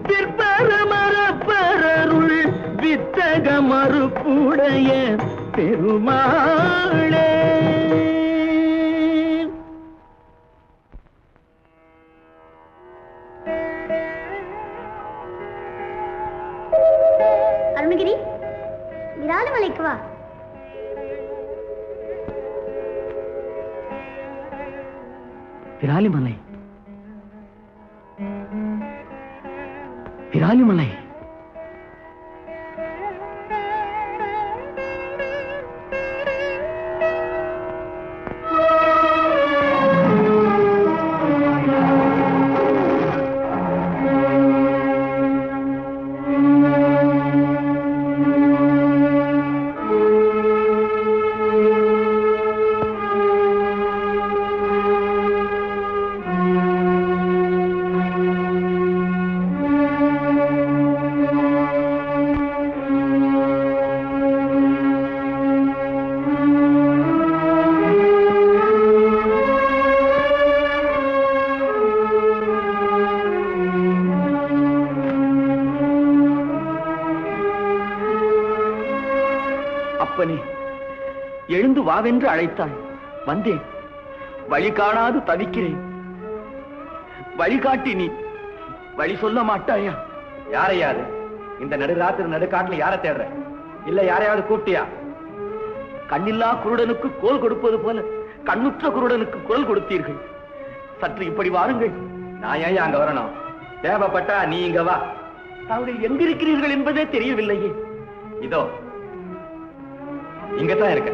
B: பிற்பர மரப்பரருள் வித்தக மறுப்புடைய பெருமாளே.
J: அருணகிரி, விராலிமலைக்கு வா.
B: விராலிமலை, விராலிமலை. அப்பனே, எழுந்து வாவென்று அழைத்தாய், வந்தேன். வழி காணாது தவிக்கிறேன். வழிகாட்டி நீ வழி சொல்ல மாட்டாயா?
D: யாரையாது இந்த நடுராத்திரி நடுக்காட்டுல யாரை தேடுற? இல்ல யாரையாவது கூப்பிட்டியா?
B: கண்ணில்லா குருடனுக்கு கோல் கொடுப்பது போல கண்ணுற்ற குருடனுக்கு குரல் கொடுத்தீர்கள். சற்று இப்படி வாருங்கள்.
D: நான் ஏன் அங்க வரணும்? தேவைப்பட்டா நீ இங்க வா.
B: தாங்கள் எங்கிருக்கிறீர்கள் என்பதே தெரியவில்லையே.
D: இதோ இங்கதான் இருக்க.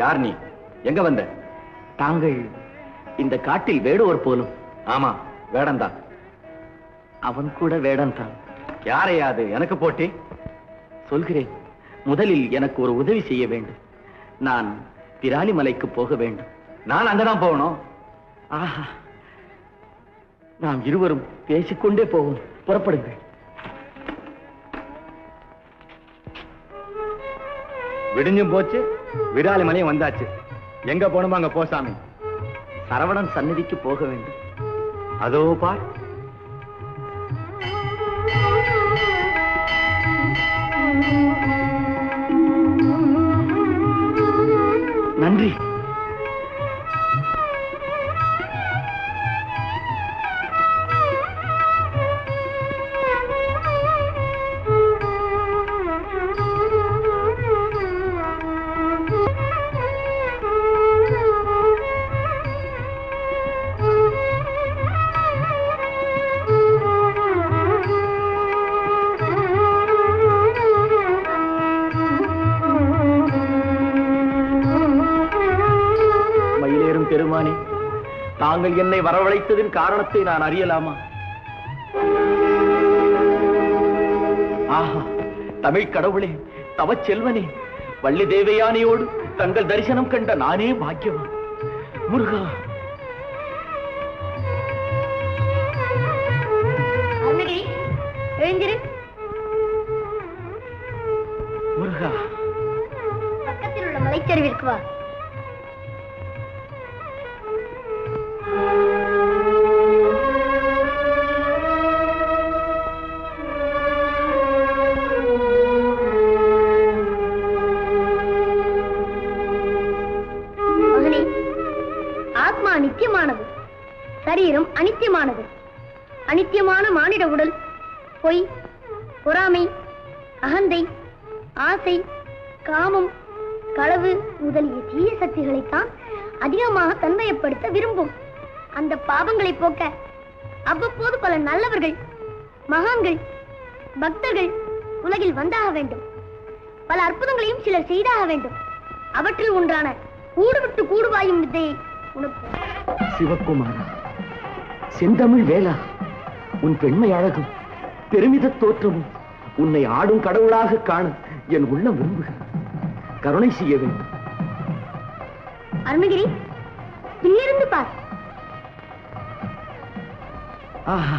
D: யார் நீ? எங்க வந்த?
B: தாங்கள் இந்த காட்டில் வேடுவர் போலும்.
D: ஆமா, வேடந்தான்.
B: அவன் கூட வேடந்தான்.
D: யாரையாது எனக்கு போட்டி?
B: சொல்கிறேன். முதலில் எனக்கு ஒரு உதவி செய்ய வேண்டும். நான் விராலிமலைக்கு போக வேண்டும்.
D: நான் அங்கதான் போகணும்.
B: ஆஹா, நாம் இருவரும் பேசிக்கொண்டே போவோம். புறப்படுங்கள்.
D: விடிஞ்சும் போச்சு, விராலிமலையும் வந்தாச்சு. எங்க போகணுமோ அங்க போ சாமி.
B: சரவணன் சந்நிதிக்கு போக வேண்டும்.
D: அதோ பார்.
B: நன்றி. பெருமானே, தாங்கள் என்னை வரவழைத்ததின் காரணத்தை நான் அறியலாமா? ஆஹா, தமிழ் கடவுளே, தவச் செல்வனே, வள்ளி தேவயானையோடு தங்கள் தரிசனம் கண்ட நானே பாக்கியவான். முருகா, முருகா,
J: பக்கத்தில் உள்ள மலைச்சரிவிற்கு வா. ஆத்மா நித்தியமானது, சரீரம் அனித்தியமானது. அனித்தியமான மானிட உடல் பொய், பொறாமை, அகந்தை, ஆசை, காமம், களவு முதலிய தீய சக்திகளைத்தான் அதிகமாக தன்மையப்படுத்த விரும்பும். அந்த பாவங்களை போக்க அவ்வப்போது பல நல்லவர்கள், மகான்கள், பக்தர்கள் உலகில் வந்தாக வேண்டும். பல அற்புதங்களையும் சிலர் செய்தாக வேண்டும். அவற்றில் ஒன்றான கூடுவிட்டு கூடுவாயும் வித்தையை உனக்கு.
B: சிவகுமாரா, செந்தமிழ் வேளா, உன் பெண்மை அழகும் பெருமித தோற்றமும்
F: உன்னை ஆடும் கடவுளாக காண என் உள்ளம் விரும்புகிறேன். கருணை செய்ய வேண்டும்.
J: அருணகிரி, இங்கிருந்து பார்.
F: ஆஹா,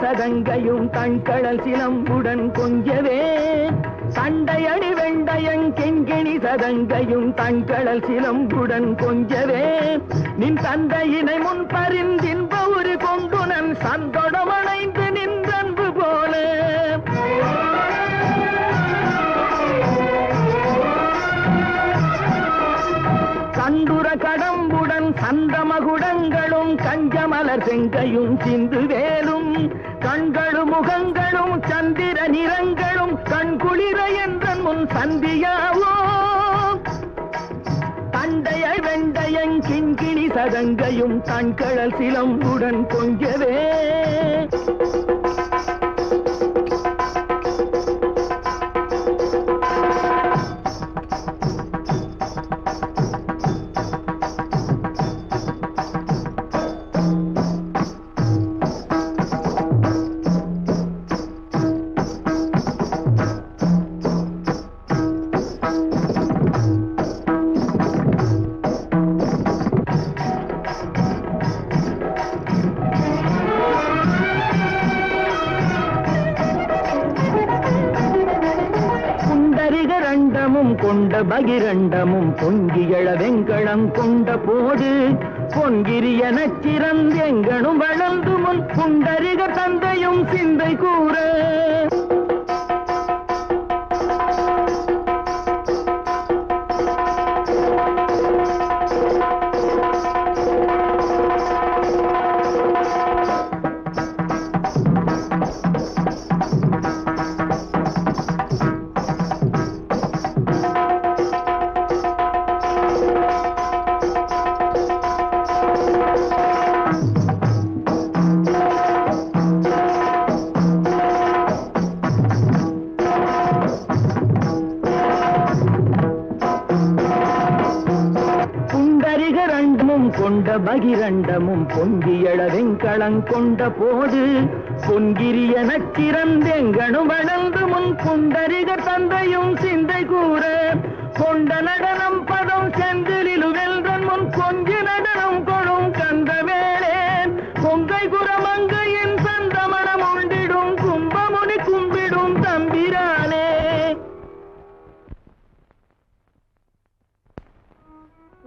F: சதங்கையும் தண்கடல் சிலம்புடன் கொஞ்சவே. சண்டையடி வெண்டையங் கெங்கிணி சதங்கையும் தண்கடல் சிலம்புடன் கொஞ்சவே. நின் தந்தையினை முன் பரிந்தின்ப ஒரு கொண்டுனன் சந்தொடமணைந்து நின்றன்பு போல. கண்டுர கடம்புடன் சந்தமகுடங்களும் கஞ்சமலர் செங்கையும் சிந்து வேலும் கண்களும் முகங்களும் சந்திர நிறங்களும் கண்குளிர என்ற முன் சந்தியாவோ. தண்டைய வெண்டையங் கிண்கிணி சதங்கையும் தண்கடல் சிலம்புடன் கொஞ்சவே. கொண்ட பகிரண்டமும் பொங்கியள வெங்கடம் கொண்ட போது பொன்கிரிய நச்சிறந்து எங்கனும் வளர்ந்து முன் புண்டரிக தந்தையும் சிந்தை கூற. கொண்ட பகிரண்டமும் பொங்கியள வெங்கடம் கொண்ட போது பொன்கிரிய நச்சிறந்தெங்கனும் வளர்ந்து முன் புண்டரிக தந்தையும் சிந்தை கூற. கொண்ட நடனம் பதம் செந்திலிலு வெல்றன் முன் கொஞ்சி நடனம் கொடும் கந்த வேளேன் பொங்கை குரமங்கையின் சந்தமணம் உண்டிடும் கும்பமுனி கும்பிடும் தம்பிரானே.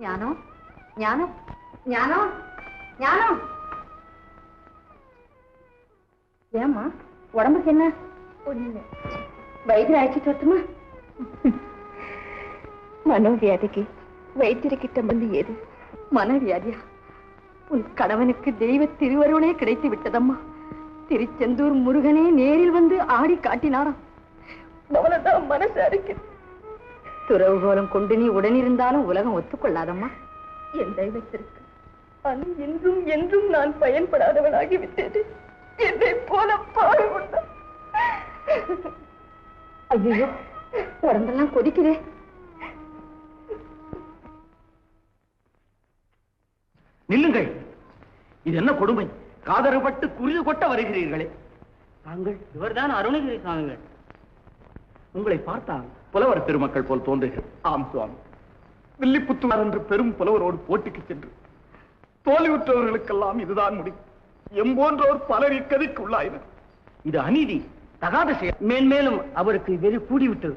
A: ஞானம் ஞானம் ஞானம் ஞானம். ஏம்மா உடம்புக்கு என்ன? ஒண்ணு வைத்தியர் அழைச்சிட்டு வரட்டுமா? மனோவியாதிக்கு வைத்தியர்கிட்ட வந்து ஏது? மனவியாதியா? உன் கணவனுக்கு தெய்வ திருவருளே கிடைத்து விட்டதம்மா. திருச்செந்தூர் முருகனே நேரில் வந்து ஆடி காட்டினாராம். அவ்வளவுதான் மனசு அறுக்கு. துறவுகோலம் கொண்டு நீ உடனிருந்தாலும் உலகம் ஒத்துக்கொள்ளாதம்மா. என் தெய்வத்திற்கு என்றும் என்றும் நான் பயன்படாதவனாகி விட்டேன். என்னை போல பாடு கொண்ட. ஐயோ, உடம்பெல்லாம் கொதிக்குதே.
F: நில்லுங்கள். இது என்ன கொடுமை? காதறுபட்டு குறிது கொட்ட வருகிறீர்களே. தாங்கள்
C: இவர்தான் அருணகிரி சாமிகள்.
F: உங்களை பார்த்தால் புலவர் பெருமக்கள் போல் தோன்றுகிறது. ஆம் சுவாமி, வில்லிபுத்தூர் என்று பெரும் புலவரோடு போட்டிக்கு சென்று தோல்வியுற்றவர்களுக்கெல்லாம் இதுதான் முடியும். எம்போன்றோர் பலர் இக்கதிக்கு உள்ளாயினர். இது அநீதி, தகாத செயல்.
C: மேன்மேலும் அவருக்கு வெறி கூடிவிட்டது.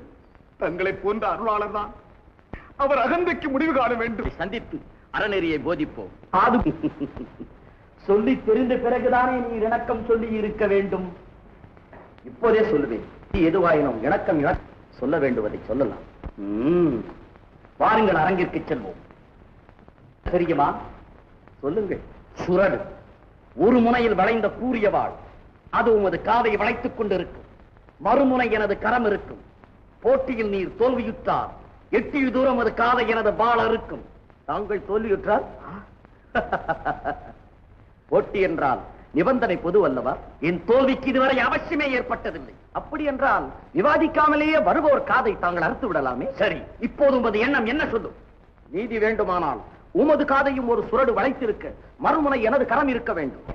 F: தங்களை போன்ற அருளாளர் தான் அவர் அகந்தைக்கு முடிவு காண வேண்டும். சந்தித்து அறநெறியை போதிப்போம். சொல்லி தெரிந்த பிறகுதானே நீ இணக்கம் சொல்லி இருக்க வேண்டும். இப்போதே சொல்லுவேன். எதுவாயினும் இணக்கம் சொல்ல வேண்டுவதை சொல்லலாம்.
E: வாருங்கள், அரங்கிற்கு செல்வோம். தெரியுமா? சொல்லுங்கள். சுரடு, ஒரு முனையில் வளைந்த கூரிய வாள், அது உமது காதை வளைத்துக் கொண்டிருக்கும். மறுமுனை எனது கரம் இருக்கும். போட்டியில் நீர் தோல்வியுற்றால் எட்டிய தூரம் அது காதை எனது வாள் இருக்கும். தாங்கள் தோல்வியுற்றால் போட்டி என்றால் நிபந்தனை பொது அல்லவா? என் தோல்விக்கு இதுவரை அவசியமே ஏற்பட்டதில்லை. அப்படி என்றால் விவாதிக்காமலேயே வருவோர் காதை தாங்கள் அறுத்து விடலாமே. சரி, இப்போது உமது எண்ணம் என்ன சொல்லும்? நீதி வேண்டுமானால் உமது காதையும் ஒரு சுரடு வளைத்திருக்க மறுமுனை எனது கரம் இருக்க வேண்டும்.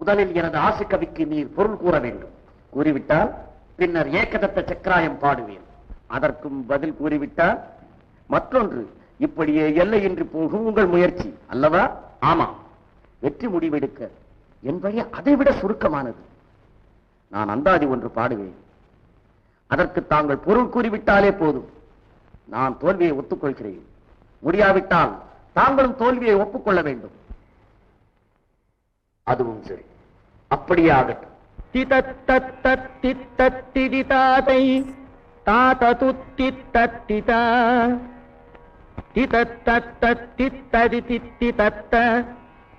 E: முதலில் எனது ஆசை கவிக்கு நீர் பொருள் கூற வேண்டும். கூறிவிட்டால் பின்னர் ஏகதத்த சக்கராயம் பாடுவேன். அதற்கும் பதில் கூறிவிட்டால் மற்றொன்று. இப்படியே எல்லையின்றி போகும் உங்கள் முயற்சி அல்லவா? ஆமாம். வெற்றி முடிவெடுக்க என் வழி அதைவிட சுருக்கமானது. நான் அந்தாதி ஒன்று பாடுவேன். அதற்கு தாங்கள் பொருள் கூறிவிட்டாலே போதும். நான் தோல்வியை ஒத்துக்கொள்கிறேன். முடியாவிட்டால் தாங்களும் தோல்வியை ஒப்புக்கொள்ள வேண்டும். அதுவும் சரி, அப்படியே ஆகட்டும்.
B: திதத்தத்திதிதாதை தாததுத்திதத்திதா திதத்தத்தித்ததிதித்திதத்த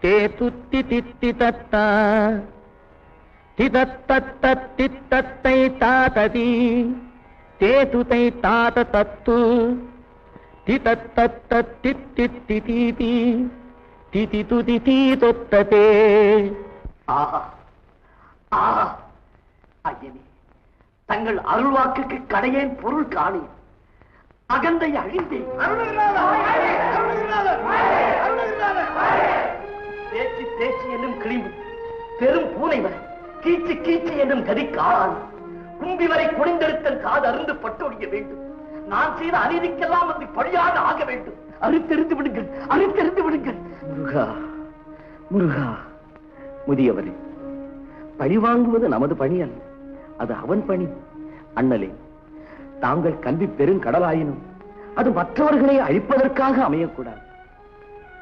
B: தேதுத்திதித்திதத்த திதத்தத்தித்தத்தை தாததி தேதுதை தாததத்து திதத்தத்தித்திதிதி திதிதுதிதீதொத்ததே.
E: ஆஹா ஆஹா, ஐயனே, தங்கள் அருள்வாக்குக்கு கடையேன் பொருள் காணேன். அகந்தை அழிந்தேன். பேச்சு பேச்சு என்னும் கிழிவு, பெரும் பூனை வரை கீச்சு கீச்சு என்னும் கதி காணான். கும்பி வரை குனிந்தெடுத்தல் காது அருந்து பட்டொடிய வேண்டும். நான் செய்த அநீதிக்கெல்லாம் வந்து பழியாக ஆக வேண்டும். அறுத்தெறிந்து விடுங்கள், அறுத்தெறிந்து விடுங்கள். முருகா முருகா, முதியவரே, பழி வாங்குவது நமது பணி அல்ல, அது அவன் பணி. அண்ணலே, தாங்கள் கல்வி பெருங்கடலாயினும் அது மற்றவர்களை அழிப்பதற்காக அமையக்கூடாது.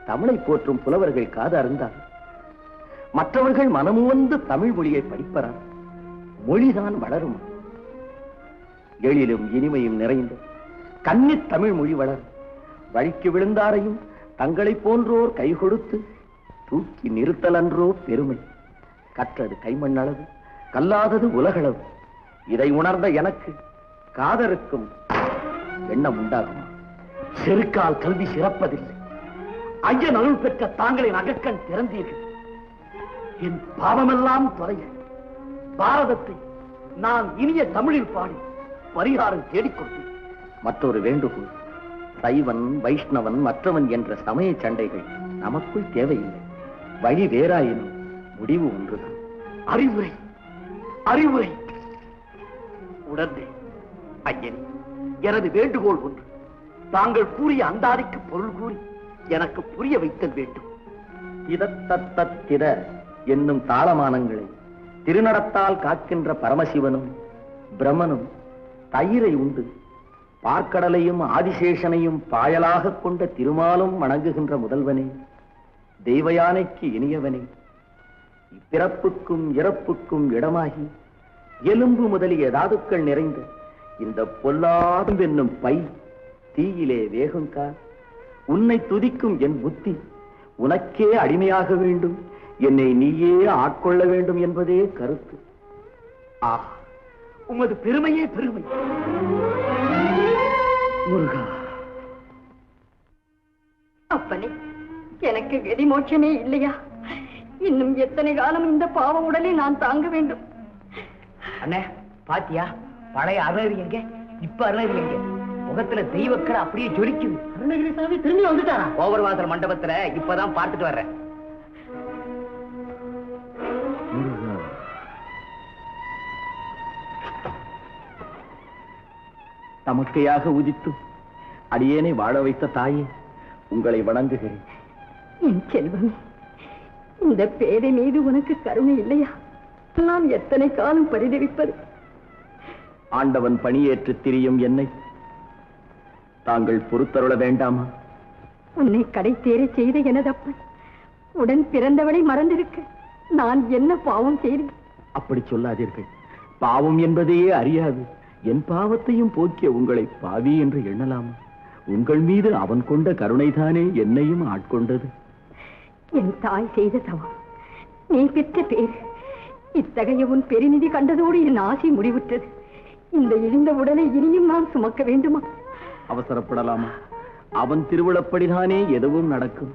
E: தமிழை போற்றும் புலவர்கள் காது அருந்தால் மற்றவர்கள் மனமுவந்து தமிழ் மொழியை படிப்பறார். மொழிதான் வளரும். எழிலும் இனிமையும் நிறைந்த கன்னி தமிழ் மொழி வளரும். வழிக்கு விழுந்தாரையும் தங்களை போன்றோர் கை கொடுத்து தூக்கி நிறுத்தல் அன்றோ பெருமை. கற்றது கைமண்ணளவு, கல்லாதது உலகளவு. இதை உணர்ந்த எனக்கு காதருக்கும் எண்ணம் உண்டாகுமா? செருக்கால் கல்வி சிறப்பதில்லை. ஐயன் அருள் பெற்ற தாங்களின் அகக்கண் திறந்தீர்கள். என் பாவமெல்லாம் தொலைய பாரதத்தை நான் இனிய தமிழில் பாடி பரிகாரம் தேடிக்கொண்டேன். மற்றொரு வேண்டுகோள், சைவன் வைஷ்ணவன் மற்றவன் என்ற சமய சண்டைகள் நமக்குள் தேவையில்லை. வழி வேறாயினும் முடிவு ஒன்றுதான். அறிவுரை அறிவுரை. உணர்ந்தே ஐயன், எனது வேண்டுகோள் ஒன்று. தாங்கள் கூறிய அந்தாதிக்கு பொருள் கூறி எனக்கு புரிய வைத்தல் வேண்டும். இதத்தத்தித என்னும் தாளமானங்களை திருநடத்தால் காக்கின்ற பரமசிவனும் பிரம்மனும் தயிரை உண்டு பார்க்கடலையும் ஆதிசேஷனையும் பாயலாக கொண்ட திருமாலும் வணங்குகின்ற முதல்வனே, தெய்வயானைக்கு இனியவனே, இப்பிறப்புக்கும் இறப்புக்கும் இடமாகி எலும்பு முதலிய தாதுக்கள் நிறைந்த இந்த பொல்லாதும் என்னும் பை தீயிலே வேகுங்கா. உன்னை துதிக்கும் என் புத்தி உனக்கே அடிமையாக வேண்டும், என்னை நீயே ஆட்கொள்ள வேண்டும் என்பதே கருத்து. ஆஹா, உமது பெருமையே பெருமை. முருகா.
I: அப்பனே, எனக்கு கதி மோட்சமே இல்லையா? இன்னும் எத்தனை காலம் இந்த பாவ உடலை நான் தாங்க வேண்டும்?
C: அண்ணே, பாத்தியா பழைய அருணகிரி எங்க, இப்ப அருணகிரி எங்க? முகத்துல தெய்வக்கடை அப்படியே ஜொலிக்குது. அருணகிரி சாமி திரும்பி வந்துட்டாரா? ஓவர்வாசல் மண்டபத்துல இப்பதான் பார்த்துட்டு வர்றேன்.
E: தமக்கையாக உதித்து அடியேனை வாழ வைத்த தாயே, உங்களை வணங்குகிறேன்.
I: என் செல்வம், இந்த பேதை மீது உனக்கு கருணை இல்லையா? நான் எத்தனை காலம் பரிதவிப்பது?
E: ஆண்டவன் பணியேற்று திரியும் என்னை தாங்கள் பொறுத்தருள வேண்டாமா?
I: உன்னை கடை தேற செய்த எனதப்பன் உடன் பிறந்தவளை மறந்திருக்க நான் என்ன பாவம் செய்தேன்?
E: அப்படி சொல்லாதீர்கள். பாவம் என்பதையே அறியாது என் பாவத்தையும் போக்கிய உங்களை பாவி என்று எண்ணலாமா? உங்கள் மீது அவன் கொண்ட கருணைதானே என்னையும் ஆட்கொண்டது.
I: என் தாய் செய்த தவம், நீ பெற்ற பேர். இத்தகைய உன் பெருநிதி கண்டதோடு என் ஆசை முடிவுற்றது. இந்த இழிந்த உடலை இனியும் நான் சுமக்க வேண்டுமா?
E: அவசரப்படலாமா? அவன் திருவிழப்படிதானே எதுவும் நடக்கும்.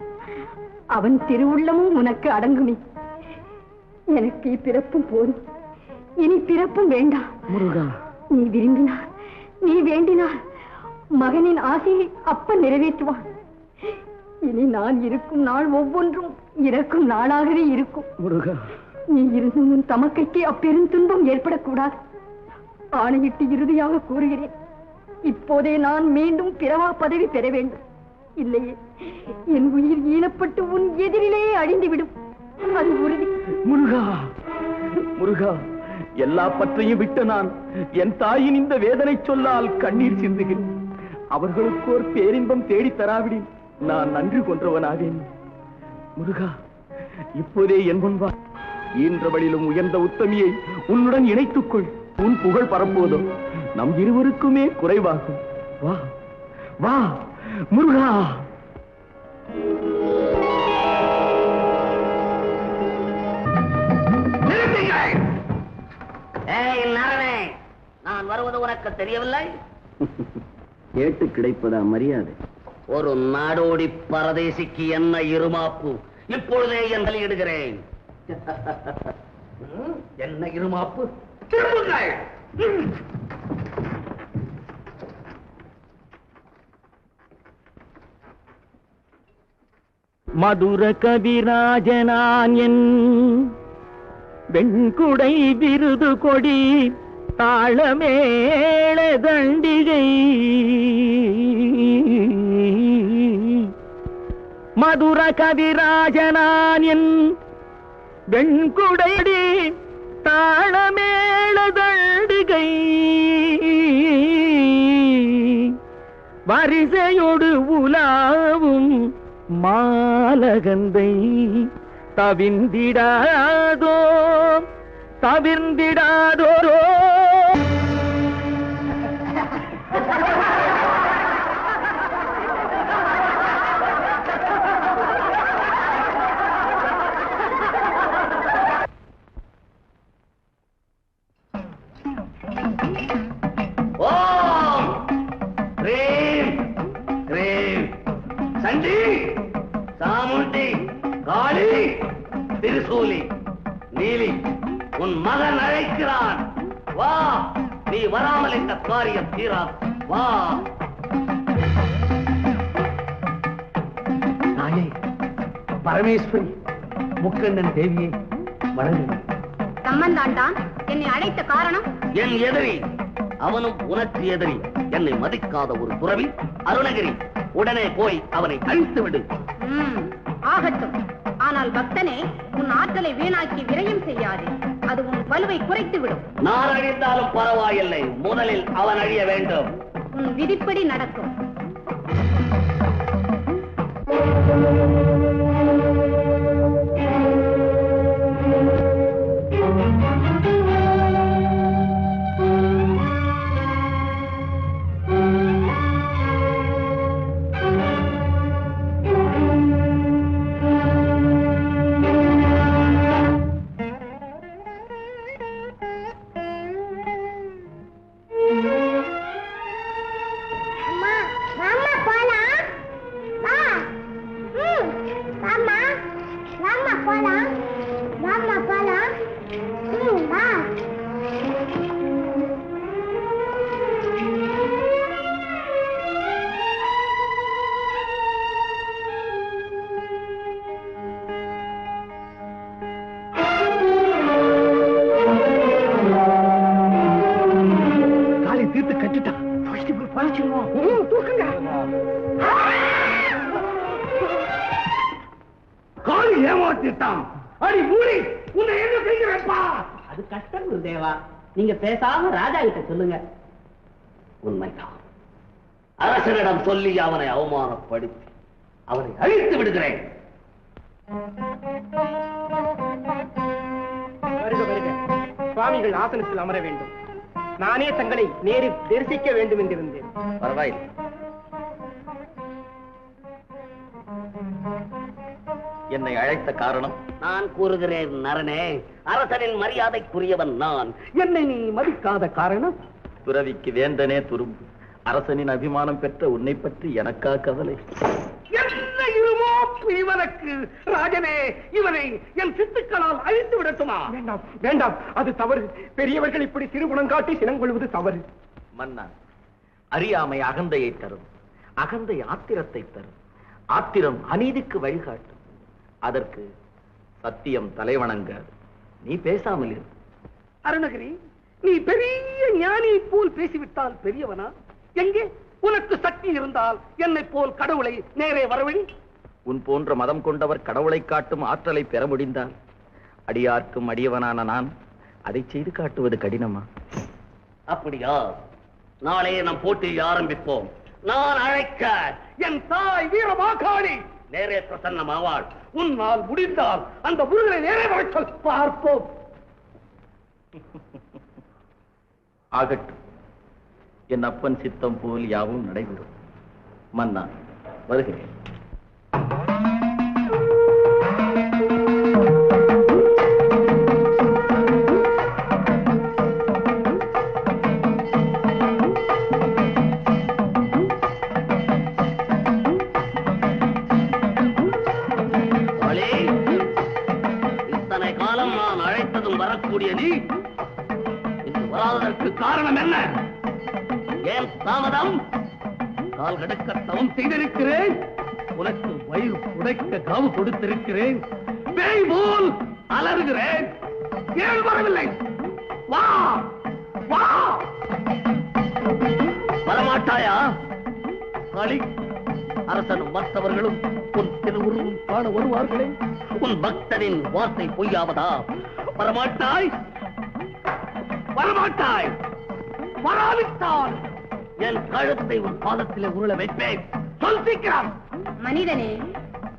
I: அவன் திருவுள்ளமும் உனக்கு அடங்குமே. எனக்கு இப்பிறப்பும் போதும், இனி பிறப்பும் வேண்டாம்.
E: முருகா,
I: நீ விரும்பினார், நீ வேண்டினார், மகனின் ஆசையை அப்பன் நிறைவேற்றுவான். இனி நான் இருக்கும் நாள் ஒவ்வொன்றும் இறக்கும் நாளாகவே இருக்கும்.
E: முருகா,
I: நீ இருந்தும் உன் தமக்கைக்கு அப்பெரும் துன்பம் ஏற்படக்கூடாது. ஆணையிட்டு இறுதியாக கூறுகிறேன், இப்போதே நான் மீண்டும் பிறவா பதவி பெற வேண்டும். இல்லையே என் உயிர் ஈனப்பட்டு உன் எதிரிலேயே அழிந்துவிடும். அது உறுதி.
E: முருகா, முருகா, எல்லா பற்றையும் விட்டு நான் என் தாயின் இந்த வேதனை சொல்லால் கண்ணீர் சிந்துகிறேன். அவர்களுக்கு ஒரு பேரின்பம் தேடி தராவிடி நான் நன்றி கொன்றவனாவேன். முருகா, இப்போதே என் முன்வா. ஈன்றவளிலும் உயர்ந்த உத்தமியை உன்னுடன் இணைத்துக்கொள். உன் புகழ் பரப்புவதோ நம் இருவருக்குமே குறைவாகும். வா வா முருகா.
G: நான் வருவது உனக்கு தெரியவில்லை?
E: கேட்டு கிடைப்பதா மரியாதை?
G: ஒரு நாடோடி பரதேசிக்கு என்ன இருமாப்பு? இப்பொழுதே என் தலையிடுகிறேன். என்ன இருமாப்பு? திரும்புங்கள்.
B: மதுர கவிராஜனான் என் வெண்குடை விருது கொடி தாளமேள தண்டிகை. மதுர கவிராஜனான் என் வெண்குடை தாளமேள தண்டிகை. வரிசையோடு உலாவும் மாலகந்தை தவிர்ந்திடாதோ தவிர்ந்திடாதோ.
G: ஓம் ரீம் ரீம் சண்டி சாமுண்டி காளி திருசூலி நீலி, உன் மகன் அழைக்கிறான். வா, நீ வராமல் இந்த காரியம் தீரா. வா.
C: நாயே, பரமேஸ்வரி, முக்கண்ணன் தேவியை வணங்குகிறேன்.
A: சம்பந்தாண்டான் என்னை அழைத்த காரணம்?
G: என் எதிரி, அவனும் உனக்கு எதிரி, என்னை மதிக்காத ஒரு துறவி அருணகிரி. உடனே போய் அவனை அழித்து விடு.
A: ஆகட்டும். ஆனால் பக்தனே, உன் ஆற்றலை வீணாக்கி விரயம் செய்யாது. அது உன் வலுவை குறைத்து விடும்.
G: நான் அழிந்தாலும் பரவாயில்லை, முதலில் அவன் அழிய வேண்டும்.
A: உன் விதிப்படி நடக்கும்.
C: காளி ஏமாத்திட்டான். அடி மூடி, உன்னை என்ன செய்கிறப்பா?
H: அது கஷ்டம் தேவா.
G: நீங்க பேசாம ராஜா கிட்ட சொல்லுங்க. உண்மைதான். அரசனிடம் சொல்லி அவனை அவமானப்படுத்தி அவனை அழித்து விடுகிறேன்.
C: வருக வருக. சுவாமிகள் ஆசனத்தில் அமர வேண்டும். நானே தங்களை நேரில் தரிசிக்க வேண்டும் என்றிருந்தேன்.
E: பரவாயில்லை. என்னை அழைத்த காரணம்?
G: நான் கூறுகிறேன் நரனே, அரசனின் மரியாதைக்குரியவன் நான்.
C: என்னை நீ மதிக்காத காரணம்?
E: துறவிக்கு வேந்தனே துரும்பு. அரசனின் அபிமானம் பெற்ற உன்னை பற்றி எனக்கா கவலை?
D: என்ன இருமோ இவனுக்கு? ராஜனே, இவனை என் சித்துக்களால் அழித்து விடட்டுமா? வேண்டாம் வேண்டாம், அது தவறு. பெரியவர்கள் இப்படி திருகுணம் காட்டி சினங்கொள்வது தவறு.
E: மன்னா, அறியாமை அகந்தையை தரும், அகந்தை ஆத்திரத்தை தரும், ஆத்திரம் அநீதிக்கு வழிகாட்டும். அதற்கு சத்தியம் தலைவணங்காது. நீ பேசாமல் இரு.
D: அருணகிரி, நீ பெரிய ஞானி போல் பேசிவிட்டால் பெரியவனா? எங்கே உனக்கு சக்தி இருந்தால் என்னை போல் கடவுளை நேரே வரவழி.
E: உன் போன்ற மதம் கொண்டவர் கடவுளை காட்டும் ஆற்றலை பெற முடிந்தால் அடியார்க்கும் அடியவனான நான் அதை செய்து காட்டுவது கடினமா?
G: அப்படியா? நாளையே நம் போட்டியை ஆரம்பிப்போம். நான் அழைக்க
D: என் தாய் வீரமாகாளி
G: நேரே பிரசன்னமாவாள்.
D: உன்னால் முடிந்தால் அந்த முருகனை நேரே வரச் சொல், பார்ப்போம்.
E: ஆகட்டும், என் அப்பன் சித்தம் போல் யாவும் நடைபெறும். மன்னா, வருகிறேன்.
G: இத்தனை காலம் நான் அழைத்ததும் வரக்கூடிய நீ இன்று வராததற்கு காரணம் என்ன? ஏன் தாமதம்? கால் கடக்க தவம் செய்திருக்கிறேன். உனக்கு வயிறு புடைக்க காவு கொடுத்திருக்கிறேன். பேய் போல் அலறுகிறேன்.
D: ஏன் வரவில்லை? வா வா.
G: வரமாட்டாயா? களி அரசனும் மற்றவர்களும் உன் திருவுருவும் காண வருவார்களே. உன் பக்தனின் வார்த்தை பொய்யாவதா? வரமாட்டாய்?
D: வரமாட்டாய். வராவிட்டால்
G: என் கழுத்தை உன் பாதத்திலே உருள வைப்பேன்.
D: சொல் சீக்கிரம்.
A: மனிதனே,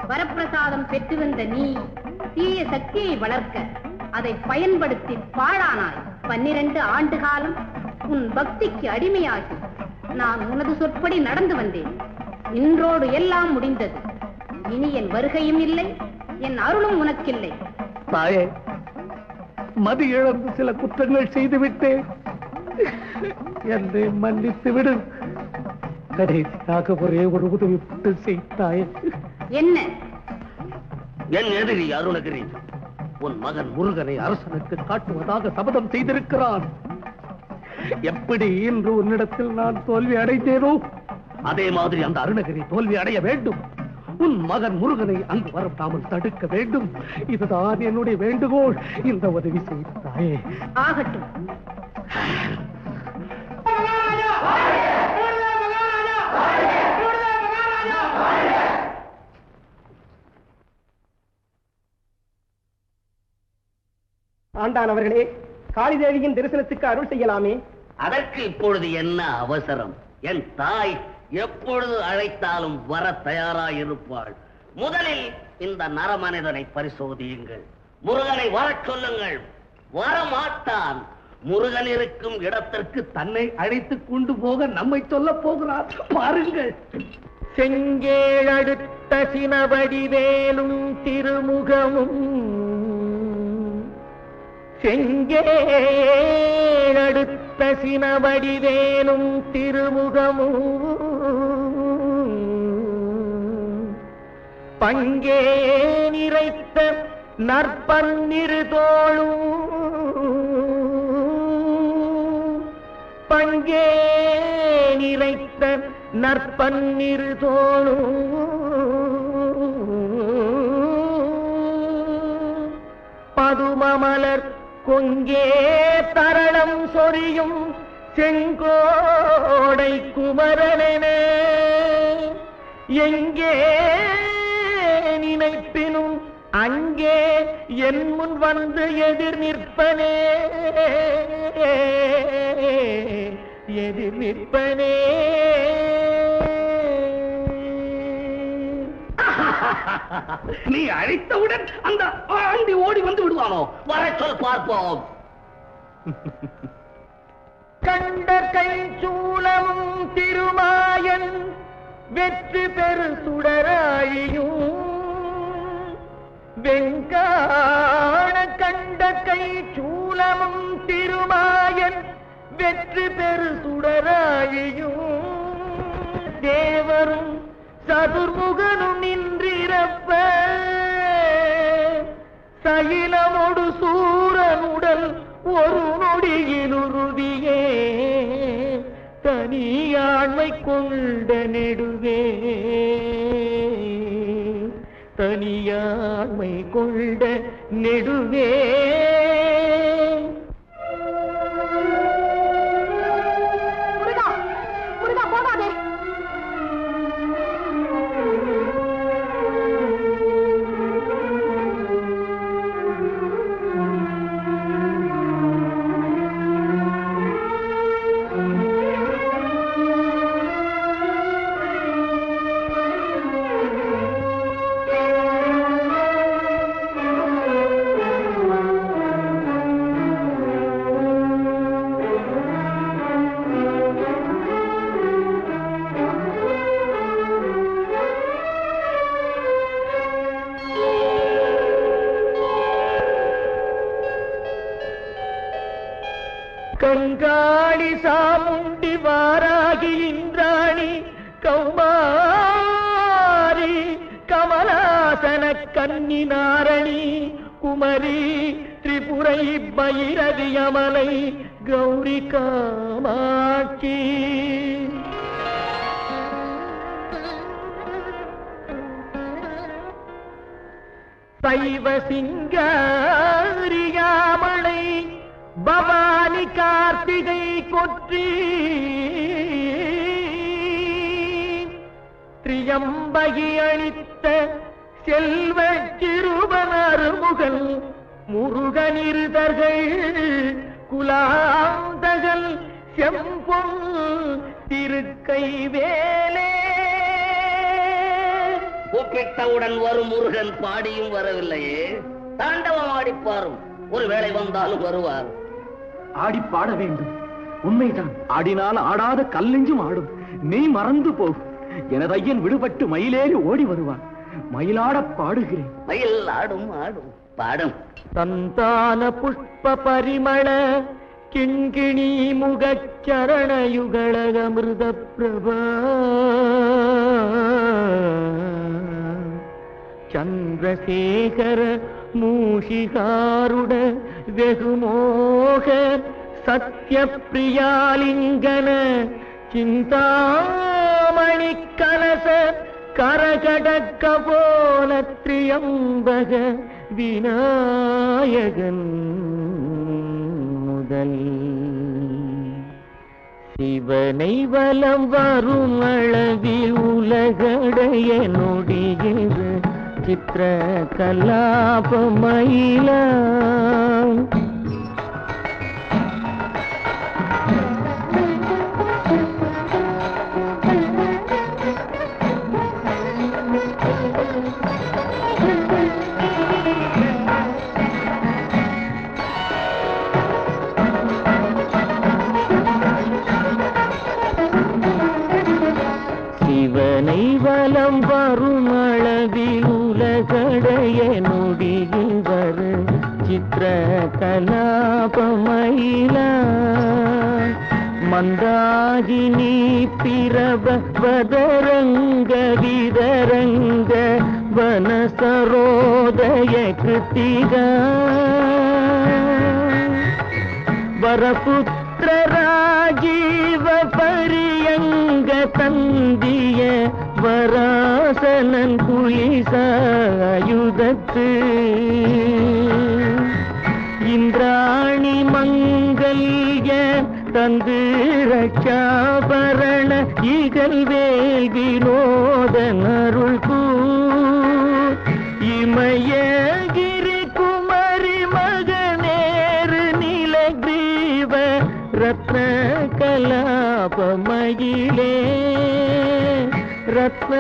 A: வரப்பிரசாதம் பெற்று வந்த நீ தீய சக்தியை வளர்க்க அதை பயன்படுத்தி பாழானாய். 12 ஆண்டு காலம் உன் பக்திக்கு அடிமையாகி நான் உனது சொற்படி நடந்து வந்தேன். இன்றோடு எல்லாம் முடிந்தது. இனி என் வருகையும் இல்லை, என் அருளும் உனக்கில்லை.
D: தாயே, மதி இழந்து சில குற்றங்கள் செய்துவிட்டேன். என்னை மன்னித்து விடு. கடைசியாக ஒரே ஒரு உதவி புட்டு செய்தாயே.
A: என்ன?
G: என் எதிரி அருணகிரி உன் மகன் முருகனை அரசனுக்கு காட்டுவதாக சபதம் செய்திருக்கிறான்.
D: எப்படி இன்று உன்னிடத்தில் நான் தோல்வி அடைந்தேனோ
G: அதே மாதிரி அந்த அருணகிரி தோல்வி அடைய வேண்டும்.
D: உன் மகன் முருகனை அங்கு வரவிடாமல் தடுக்க வேண்டும். இதுதான் என்னுடைய வேண்டுகோள். இந்த உதவி செய்தாயே.
A: ஆகட்டும்.
C: ஆண்டான் அவர்களே, காளிதேவியின் தரிசனத்துக்கு அருள் செய்யலாமே.
G: அதற்கு இப்பொழுது என்ன அவசரம்? என் தாய் எப்பொழுது அழைத்தாலும் வர தயாராயிருப்பாள். முதலில் இந்த நரமனிதனை பரிசோதியுங்கள். முருகனை வரச் சொல்லுங்கள். வரமாட்டான். முருகன் இருக்கும் இடத்திற்கு தன்னை அழைத்துக் கொண்டு போக நம்மை சொல்ல போகிறார். பாருங்கள்.
C: செங்கேழடுத்த சினவடிவேலும் திருமுகமும் செங்கேழடுத்த சினவடிவேலும் திருமுகமும் பங்கே நிறைத்த நற்பன்னிரு தோளும் பங்கே நிறைத்த நற்பன்னிரு தோளும் பதுமமலர் கொங்கே தரளம் சொரியும் செங்கோடை குமரனே எங்கே நினைப்பினும்
B: அங்கே என் முன் வந்து எதிர் நிற்பனே எதிர் நிற்பனே.
D: நீ அழைத்தவுடன் அந்த ஆண்டி ஓடி வந்து விடுவானோ?
G: வர சொல் பார்ப்போம்.
B: கண்ட கை சூளமும் திருமாயன் வெற்றி பெரு சுடராழியும் வெங்கான கண்ட கை சூளமும் திருமாயன் வெற்றி பெரு சுடராழியும் தேவரும் சதுர்முகனும் நின்றிருப்ப சயிலமொடு சூரனுடல் ஒரு நொடியில் உறுதியே தனியாண்மை கொண்ட நெடுவே தனியாண்மை கொண்ட நெடுவே.
I: போகாதே.
B: கங்காளி சாமுண்டி வாராகி இந்திராணி கௌமாரி கமலாசன கன்னி நாரணி குமரி திரிபுரை பைரவி அமலை கௌரி காமாட்சி சைவ சிங்காரியாமலை பவானி கார்த்திகை கொற்றி திரியம்பகி அளித்த செல்வ சிறுவனருமுகல் முருகனிருதர்கள் குலாந்தகல் செம்பொன் திருக்கை வேலே.
G: கூப்பிட்டவுடன் வரும் முருகன் பாடியும் வரவில்லையே, தாண்டவம் ஆடிப்பாரும். ஒருவேளை வந்தாலும் வருவார்.
F: ஆடி பாட வேண்டும். உண்மைதான், ஆடினால் ஆடாத கல்லெஞ்சும் ஆடும். நீ மறந்து போகும். எனது ஐயன் விடுபட்டு மயிலேறி ஓடி வருவான். மயிலாட பாடுகிறேன்.
G: மயில் ஆடும் ஆடும் பாடும்.
B: சந்தான புஷ்ப பரிமள கிங்கிணி முகச்சரணயுகள அமிர்த பிரபா சந்திரசேகர மூஷிகாருட வெகுமோக சத்ய பிரியாலிங்கன சிந்தாமணி கலச கரகடக்க போல திரியம்பக விநாயகன் முதல் சிவனை வலம் வரும் அளவில் உலகடைய நொடிகின்ற சித்திர கலாபமயில சிவனை வலம் வரும் அளவில் உலகடைய நொடிகின்ற சித்திர கலாபமயில மந்தாகினி பிரப வதரங்க விதரங்க வனசரோதய கிருத்திகா வரபுத்திர ராஜீவ பரியங்க தந்திய வராசனன் குலிசாயுதத்து இந்திராணி மங்கல்ய தந்து ரட்சாபரண இகழ்வேல் வினோதன் அருள் கூ மயகிரி குமரி மகனேறு நீலகிரீவ ரத்ன கலாபமயிலே ரத்ன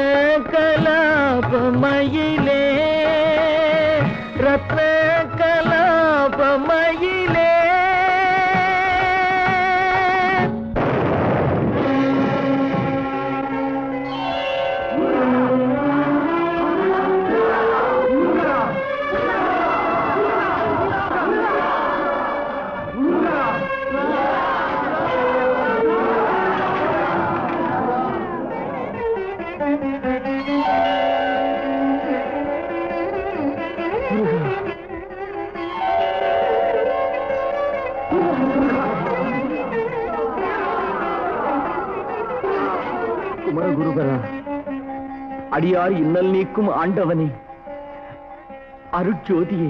B: கலாபமயிலே ரத்ன கலாபமயிலே குமரகுருபரா, அடியார் இன்னல் நீக்கும் ஆண்டவனே, அருட்ஜோதியே,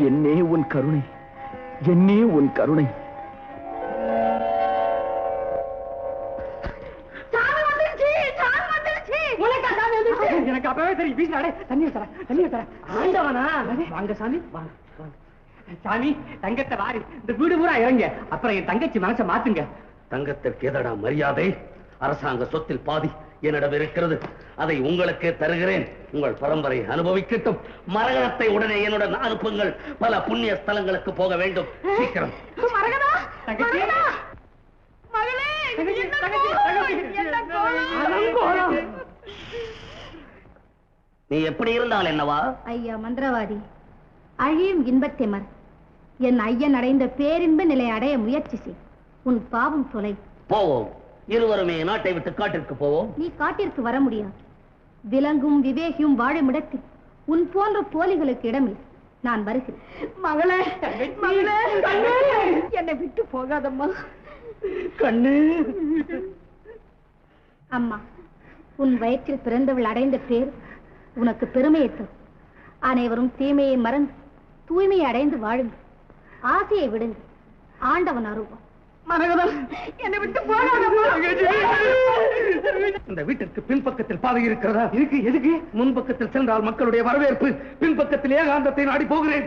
B: என்னே உன் கருணை, என்னே உன் கருணை.
H: எனக்கு அப்பவே தெரியும். வீசினாடே, தண்ணீர் தர, தண்ணீர் தர. ஆண்டவனா? வாங்க சாமி, வாங்க. சாமி, தங்கத்தை வாரி இந்த வீடு பூரா இறங்க. அப்புறம் என் தங்கச்சி மனசை மாத்துங்க.
G: தங்கத்திற்கு எதடா மரியாதை? அரசாங்க சொத்தில் பாதி என்னிடம் இருக்கிறது. அதை உங்களுக்கே தருகிறேன். உங்கள் பரம்பரை அனுபவிக்கட்டும். மரகதத்தை உடனே என்னுடன் அனுப்புங்கள். பல புண்ணிய ஸ்தலங்களுக்கு போக வேண்டும். சீக்கிரம். நீ எப்படி இருந்தால் என்னவா?
A: ஐயா மந்திரவாதி, அழியும் இன்பத்தெமர் என் ஐயன் அடைந்த பேரின்ப நிலை அடைய முயற்சி செய். உன் பாவம் தொலை.
G: போவோம். இருவருமே நாட்டை விட்டு காட்டிற்கு போவோம்.
A: நீ காட்டிற்கு வர முடியாது. விலங்கும் விவேகியும் வாழும் இடத்தில் உன் போன்ற போலிகளுக்கு இடமில்லை. நான் வருகிறேன்.
I: மகளே, மகளே, என்னை விட்டு போகாதம்மா.
B: கண்ணு.
A: அம்மா, உன் வயிற்றில் பிறந்தவள் அடைந்த பேர் உனக்கு பெருமையை தரும். அனைவரும் தீமையை மறந்து தூய்மையை அடைந்து வாழுங்கள். ஆசையை விடுங்கள். ஆண்டவன் அருள்வான்.
I: மரகதம், என்னை விட்டு போகாதம்மா.
F: இந்த வீட்டிற்கு பின்பக்கத்தில் பாதை இருக்கிறதா? இருக்கு. எதுக்கு? முன்பக்கத்தில் சென்றால் மக்களுடைய வரவேற்பு, பின்பக்கத்தில் ஏகாந்தத்தை நாடி போகிறேன்.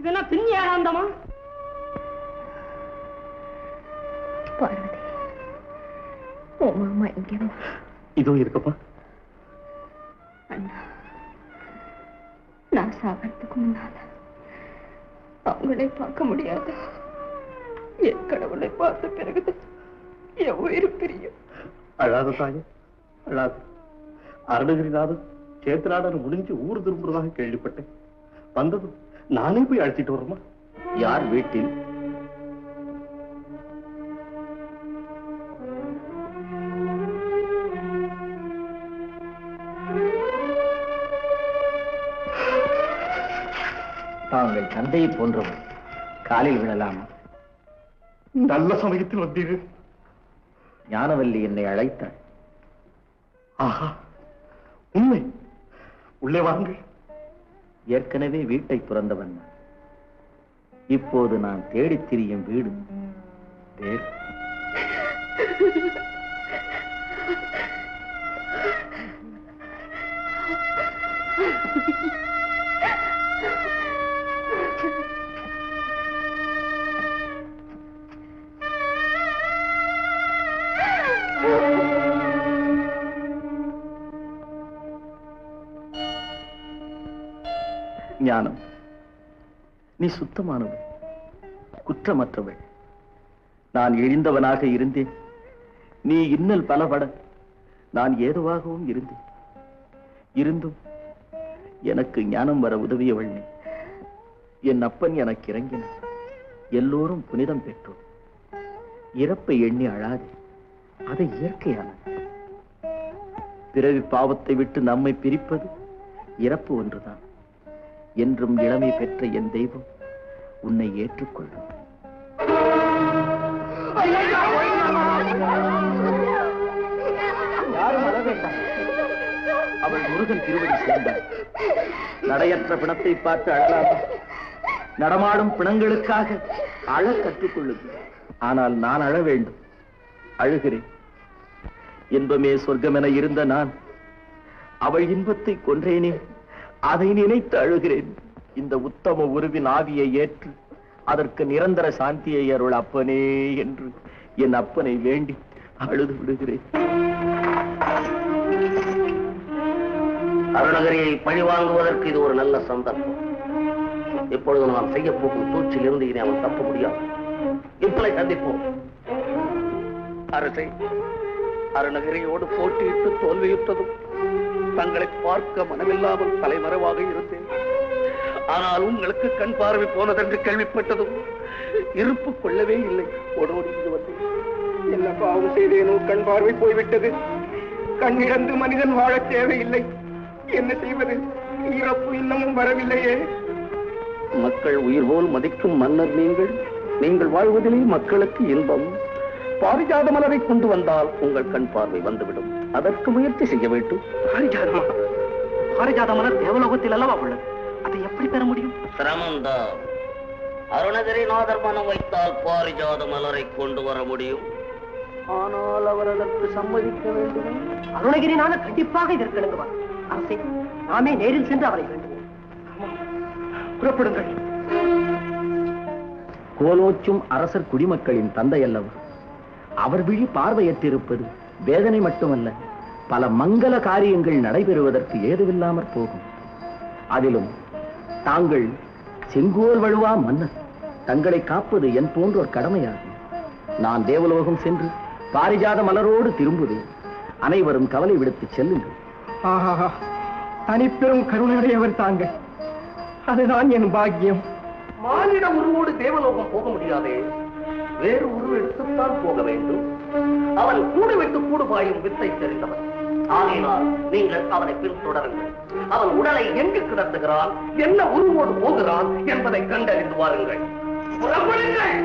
C: இதெல்லாம் பின் ஏகாந்தமா?
I: பார்வதி, ஓ மாமா இங்கே வா.
B: இதோ இருக்கப்பா.
I: அண்ணா, நான் சாகிறதுக்கு முன்னால அவங்களை பார்க்க முடியாது. என் கடவுளை பார்த்த பிறகு என் உயிர் பிரியும்.
B: அழாத தாயே, அழாத. அருணகிரிநாதன் சேத்திராடர் முடிஞ்சு ஊர் திரும்புறதாக கேள்விப்பட்டேன். வந்ததும் நானே போய் அழைச்சிட்டு வரமா? யார் வீட்டில்? தாங்கள் தந்தையை போன்றவர் காலில் விழலாமா?
F: நல்ல சமயத்தில் வந்தீர்கள்.
B: ஞானவல்லி என்னை அழைத்தாள்.
F: ஆஹா, உண்மை. உள்ளே வாருங்கள்.
B: ஏற்கனவே வீட்டை துறந்தவன் நான். இப்போது நான் தேடித் திரியும் வீடு வேறு. ஞானம், நீ சுத்தமானவள், குற்றமற்றவள். நான் இழிந்தவனாக இருந்தேன். நீ இன்னல் பலபட நான் ஏதுவாகவும் இருந்தேன். இருந்தும் எனக்கு ஞானம் வர உதவியவள் நீ. என் அப்பன் எனக்கு இறங்கினான். எல்லோரும் புனிதம் பெற்றோம். இறப்பை எண்ணி அழாது, அது இயற்கையானது. பிறவி பாவத்தை விட்டு நம்மை பிரிப்பது இறப்பு ஒன்றுதான். என்றும் இளமை பெற்ற என் தெய்வம் உன்னை ஏற்றுக்கொள்ளும். யாரும் அழ வேண்டாம். அவள் முருகன் திருவடி சேர்ந்தாள். நடையற்ற பிணத்தை பார்த்து அழலாமா? நடமாடும் பிணங்களுக்காக அழ கற்றுக்கொள்ளுது. ஆனால் நான் அழ வேண்டும். அழுகிறேன். இன்பமே சொர்க்கம் என இருந்த நான் அவள் இன்பத்தை கொன்றேனே,
E: அதை நினைத்து அழுகிறேன். இந்த உத்தம உருவின் ஆவியை ஏற்று அதற்கு நிரந்தர சாந்தியை அருள் அப்பனே என்று என் அப்பனை வேண்டி அழுது விடுகிறேன்.
G: அருணகிரியை பழிவாங்குவதற்கு இது ஒரு நல்ல சந்தர்ப்பம். இப்பொழுது நாம் செய்ய போகும் சூழ்ச்சியில் இருந்து இனி அவன் தப்ப முடியாது. இப்பலை சந்திப்போம். அரசை, அருணகிரியோடு போட்டியிட்டு தோல்வியுற்றதும் தங்களை பார்க்க மனமில்லாமல் தலைமறைவாக இருந்தேன். ஆனால் உங்களுக்கு கண் பார்வை போனதென்று கேள்விப்பட்டதும் இருப்பு கொள்ளவே இல்லை. ஓடோடி வந்தேன்.
D: என்ன பாவம் செய்தேனோ கண் பார்வை போய்விட்டது. கண்ணிழந்து மனிதன் வாழத் தேவையில்லை. என்ன செய்வது? இறப்பு இன்னமும் வரவில்லையே.
G: மக்கள் உயிர் போல் மதிக்கும் மன்னர் நீங்கள் வாழ்வதிலே மக்களுக்கு இன்பம். பாரிஜாத மலரை கொண்டு வந்தால் உங்கள் கண் பார்வை வந்துவிடும். அதற்கு முயற்சி செய்ய வேண்டும்.
C: பாரிஜாத மலர் தேவலோகத்தில் அல்லவா உள்ளது. அதை எப்படி பெற முடியும்?
G: சிரமம்தான். அருணகிரிநாதர் மனம் வைத்தால் பாரிஜாத மலரை கொண்டு வர முடியும். ஆனால் அவர் அதற்கு சம்மதிக்க வேண்டும்.
C: அருணகிரிநாதர் கண்டிப்பாக இதற்கு இணங்குவார். அரசே, நாமே நேரில் சென்று அவரை வேண்டுவோம். புறப்படுங்கள்.
E: கோலோச்சும் அரசர் குடிமக்களின் தந்தை அல்லவர். அவர் விழி பார்வையற்றிருப்பது வேதனை மட்டுமல்ல, பல மங்கள காரியங்கள் நடைபெறுவதற்கு ஏதுவில்லாமற் போகும். அதிலும் தாங்கள் செங்கோல் வழுவா மன்னர். தங்களை காப்பது என் போன்றோர் கடமையாகும். நான் தேவலோகம் சென்று பாரிஜாத மலரோடு திரும்புவேன். அனைவரும் கவலை விடுத்து செல்லுங்கள்.
D: ஆஹா, தனிப்பெரும் கருணையுடையவர் தாங்கள். அதுதான் என் பாக்கியம்.
G: மானிட உருவோடு தேவலோகம் போக முடியாதே. வேறு உருவ எடுத்துத்தான் போக வேண்டும். அவன் கூடு விட்டு கூடு பாயும் வித்தை தெரிந்தவன். ஆகையினால் நீங்கள் அவனை பின்தொடருங்கள். அவன் உடலை எங்கு கிடத்துகிறான், என்ன உருவோடு போகிறான் என்பதை கண்டறிந்து வாருங்கள். புறப்படுங்கள்.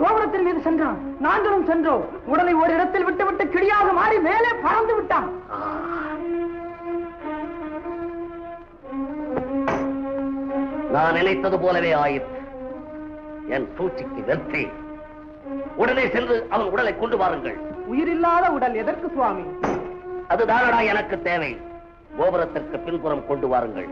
C: கோபுரத்தின் மீது சென்றான். நாங்களும் சென்றோம். உடனே ஒரு இடத்தில் விட்டுவிட்டு கிளியாக மாறி மேலே பறந்து விட்டான்.
G: நான் நினைத்தது போலவே ஆயிற்று. என் சூழ்ச்சிக்கு வெற்றி. உடனே சென்று அவன் உடலை கொண்டு வாருங்கள்.
C: உயிரில்லாத உடல் எதற்கு சுவாமி?
G: அதுதானடா எனக்கு தேவை. கோபுரத்திற்கு பின்புறம் கொண்டு வாருங்கள்.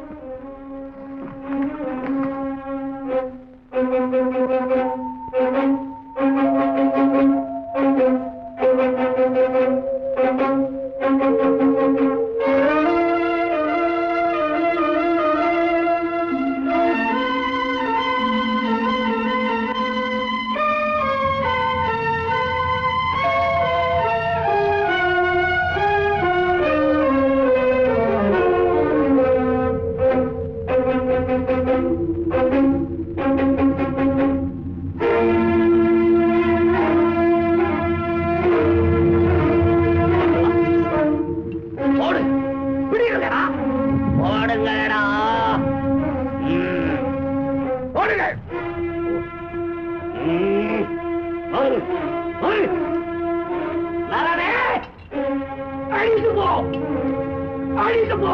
D: சீக்கிரம் போ.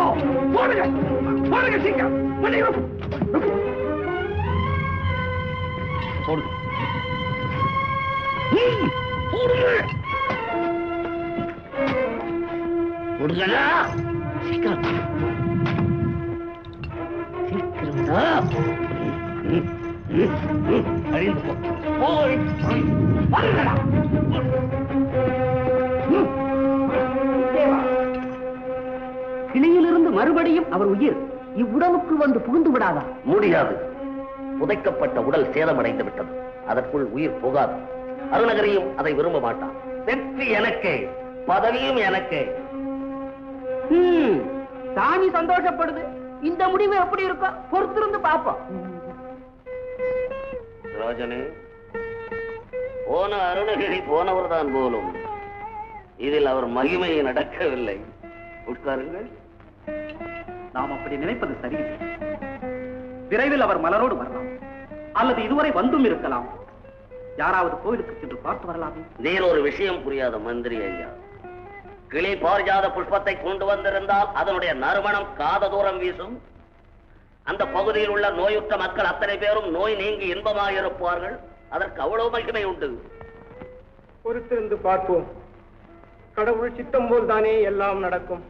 D: போடுங்க போடுங்க சீக்கிரம்.
G: போடுங்க. கொடுங்கடா சீக்கிரம் சீக்கிரம்டா. அழிந்து போ. போய் வாங்கடா.
C: கிளியிலிருந்து மறுபடியும் அவர் உயிர் இவ்வுடலுக்கு வந்து புகுந்து விடாதா?
G: முடியாது. புதைக்கப்பட்ட உடல் சேதமடைந்து விட்டது. அதற்குள் உயிர் போகாது. அருணகிரியும் அதை விரும்ப மாட்டான். வெற்றி எனக்கே, பதவியும் எனக்கே.
C: சாமி சந்தோஷப்படுது. இந்த முடிவு எப்படி இருக்கோ பொறுத்திருந்து பார்ப்போம்.
G: ராஜனே, போன அருணகிரி போனவர் தான் போலும். இதில் அவர் மகிமை நடக்கவில்லை. உட்காருங்கள்.
C: நாம் அப்படி நினைப்பது சரியில்லை. விரைவில் அவர் மலரோடு வரலாம், அல்லது இதுவரை வந்தும் இருக்கலாம். யாராவது கோயிலுக்கு சென்று பார்த்து வரலாமே.
G: நீர் ஒரு விஷயம் புரியாத மந்திரி ஐயா. கிளி பாரிஜாத புஷ்பத்தை கொண்டு வந்திருந்தால் அதனுடைய நறுமணம் காத தூரம் வீசும். அந்த பகுதியில் உள்ள நோயுற்ற மக்கள் அத்தனை பேரும் நோய் நீங்கி இன்பமாக இருப்பார்கள். அதற்கு அவ்வளவு மகிமை உண்டு.
D: பொறுத்திருந்து பார்ப்போம். கடவுள் சித்தம் போல் தானே எல்லாம் நடக்கும்.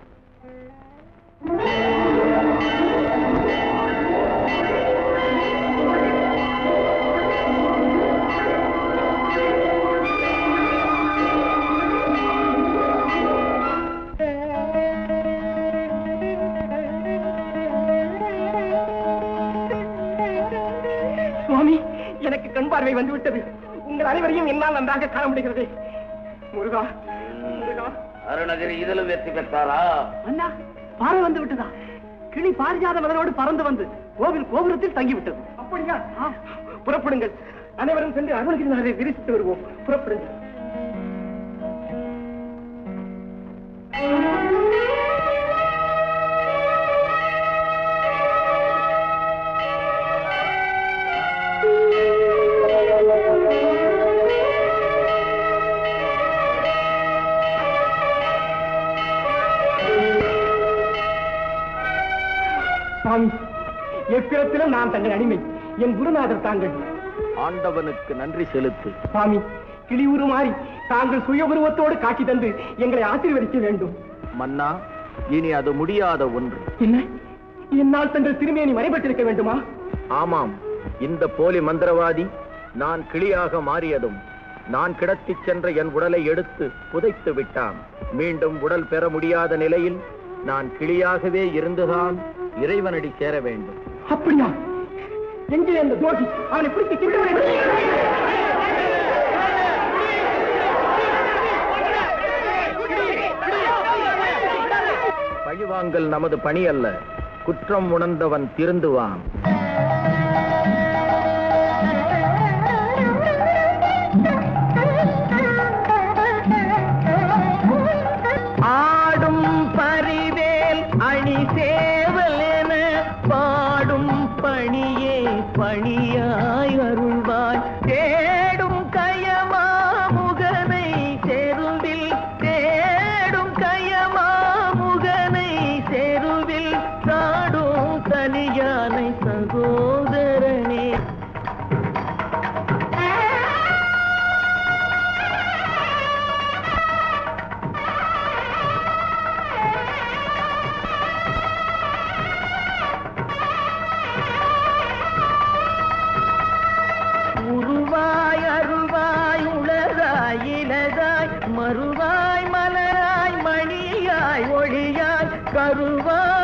C: சுவாமி, எனக்கு கண் பார்வை வந்துவிட்டது. உங்கள் அனைவரையும் என்னால் நன்றாக காண முடிகிறது. முருகா,
G: அருணகிரி இதிலும் வெற்றி பெற்றாரா?
C: அண்ணா, பார்வை வந்து விட்டதா? கிளி பாரிஜாத மலரோடு பறந்து வந்து கோவில் கோபுரத்தில் தங்கிவிட்டது. அப்படியா? புறப்படுங்கள். அனைவரும் சென்று அருணகிரி நாளை விரிசித்து வருவோம். புறப்படுங்கள். சுவாமி, எப்பிடத்திலும் நான் தங்கள் அடிமை. என் குருநாதர் தாங்கள்.
E: ஆண்டவனுக்கு நன்றி செலுத்து.
C: சுவாமி, கிளி உருமாறி தாங்கள் சுய உருவத்தோடு காட்சி தந்து எங்களை ஆசீர்வதிக்க வேண்டும்.
E: மன்னா, இனி அது முடியாத ஒன்று.
C: என்ன? என்னால் தங்கள் திருமேனி மறைபட்டிருக்க வேண்டுமா?
E: ஆமாம். இந்த போலி மந்திரவாதி நான் கிளியாக மாறியதும் நான் கிடத்திச் சென்ற என் உடலை எடுத்து புதைத்து விட்டான். மீண்டும் உடல் பெற முடியாத நிலையில் நான் கிளியாகவே இருந்துதான் இறைவனடி சேர வேண்டும்.
C: அப்படியா? எங்கே அந்த துரோகி? அவனை பிடித்து கிட்ட
E: பழிவாங்கல் நமது பணி அல்ல. குற்றம் உணர்ந்தவன் திருந்துவான்.
C: ஆடும் பரிவேல் அணி சேவல் என பாடும் பணியே பணியாய் அருள்வாய். தேடும் கயமா முகனை செருவில், தேடும் கயமா முகனை செருவில் சாடும் தனியானை சகோதரனே. உருவாய் அருவாய் உளதாய் இலதாய் மறுவாய் மலராய் மணியாய் ஒளியாய் கருவாய்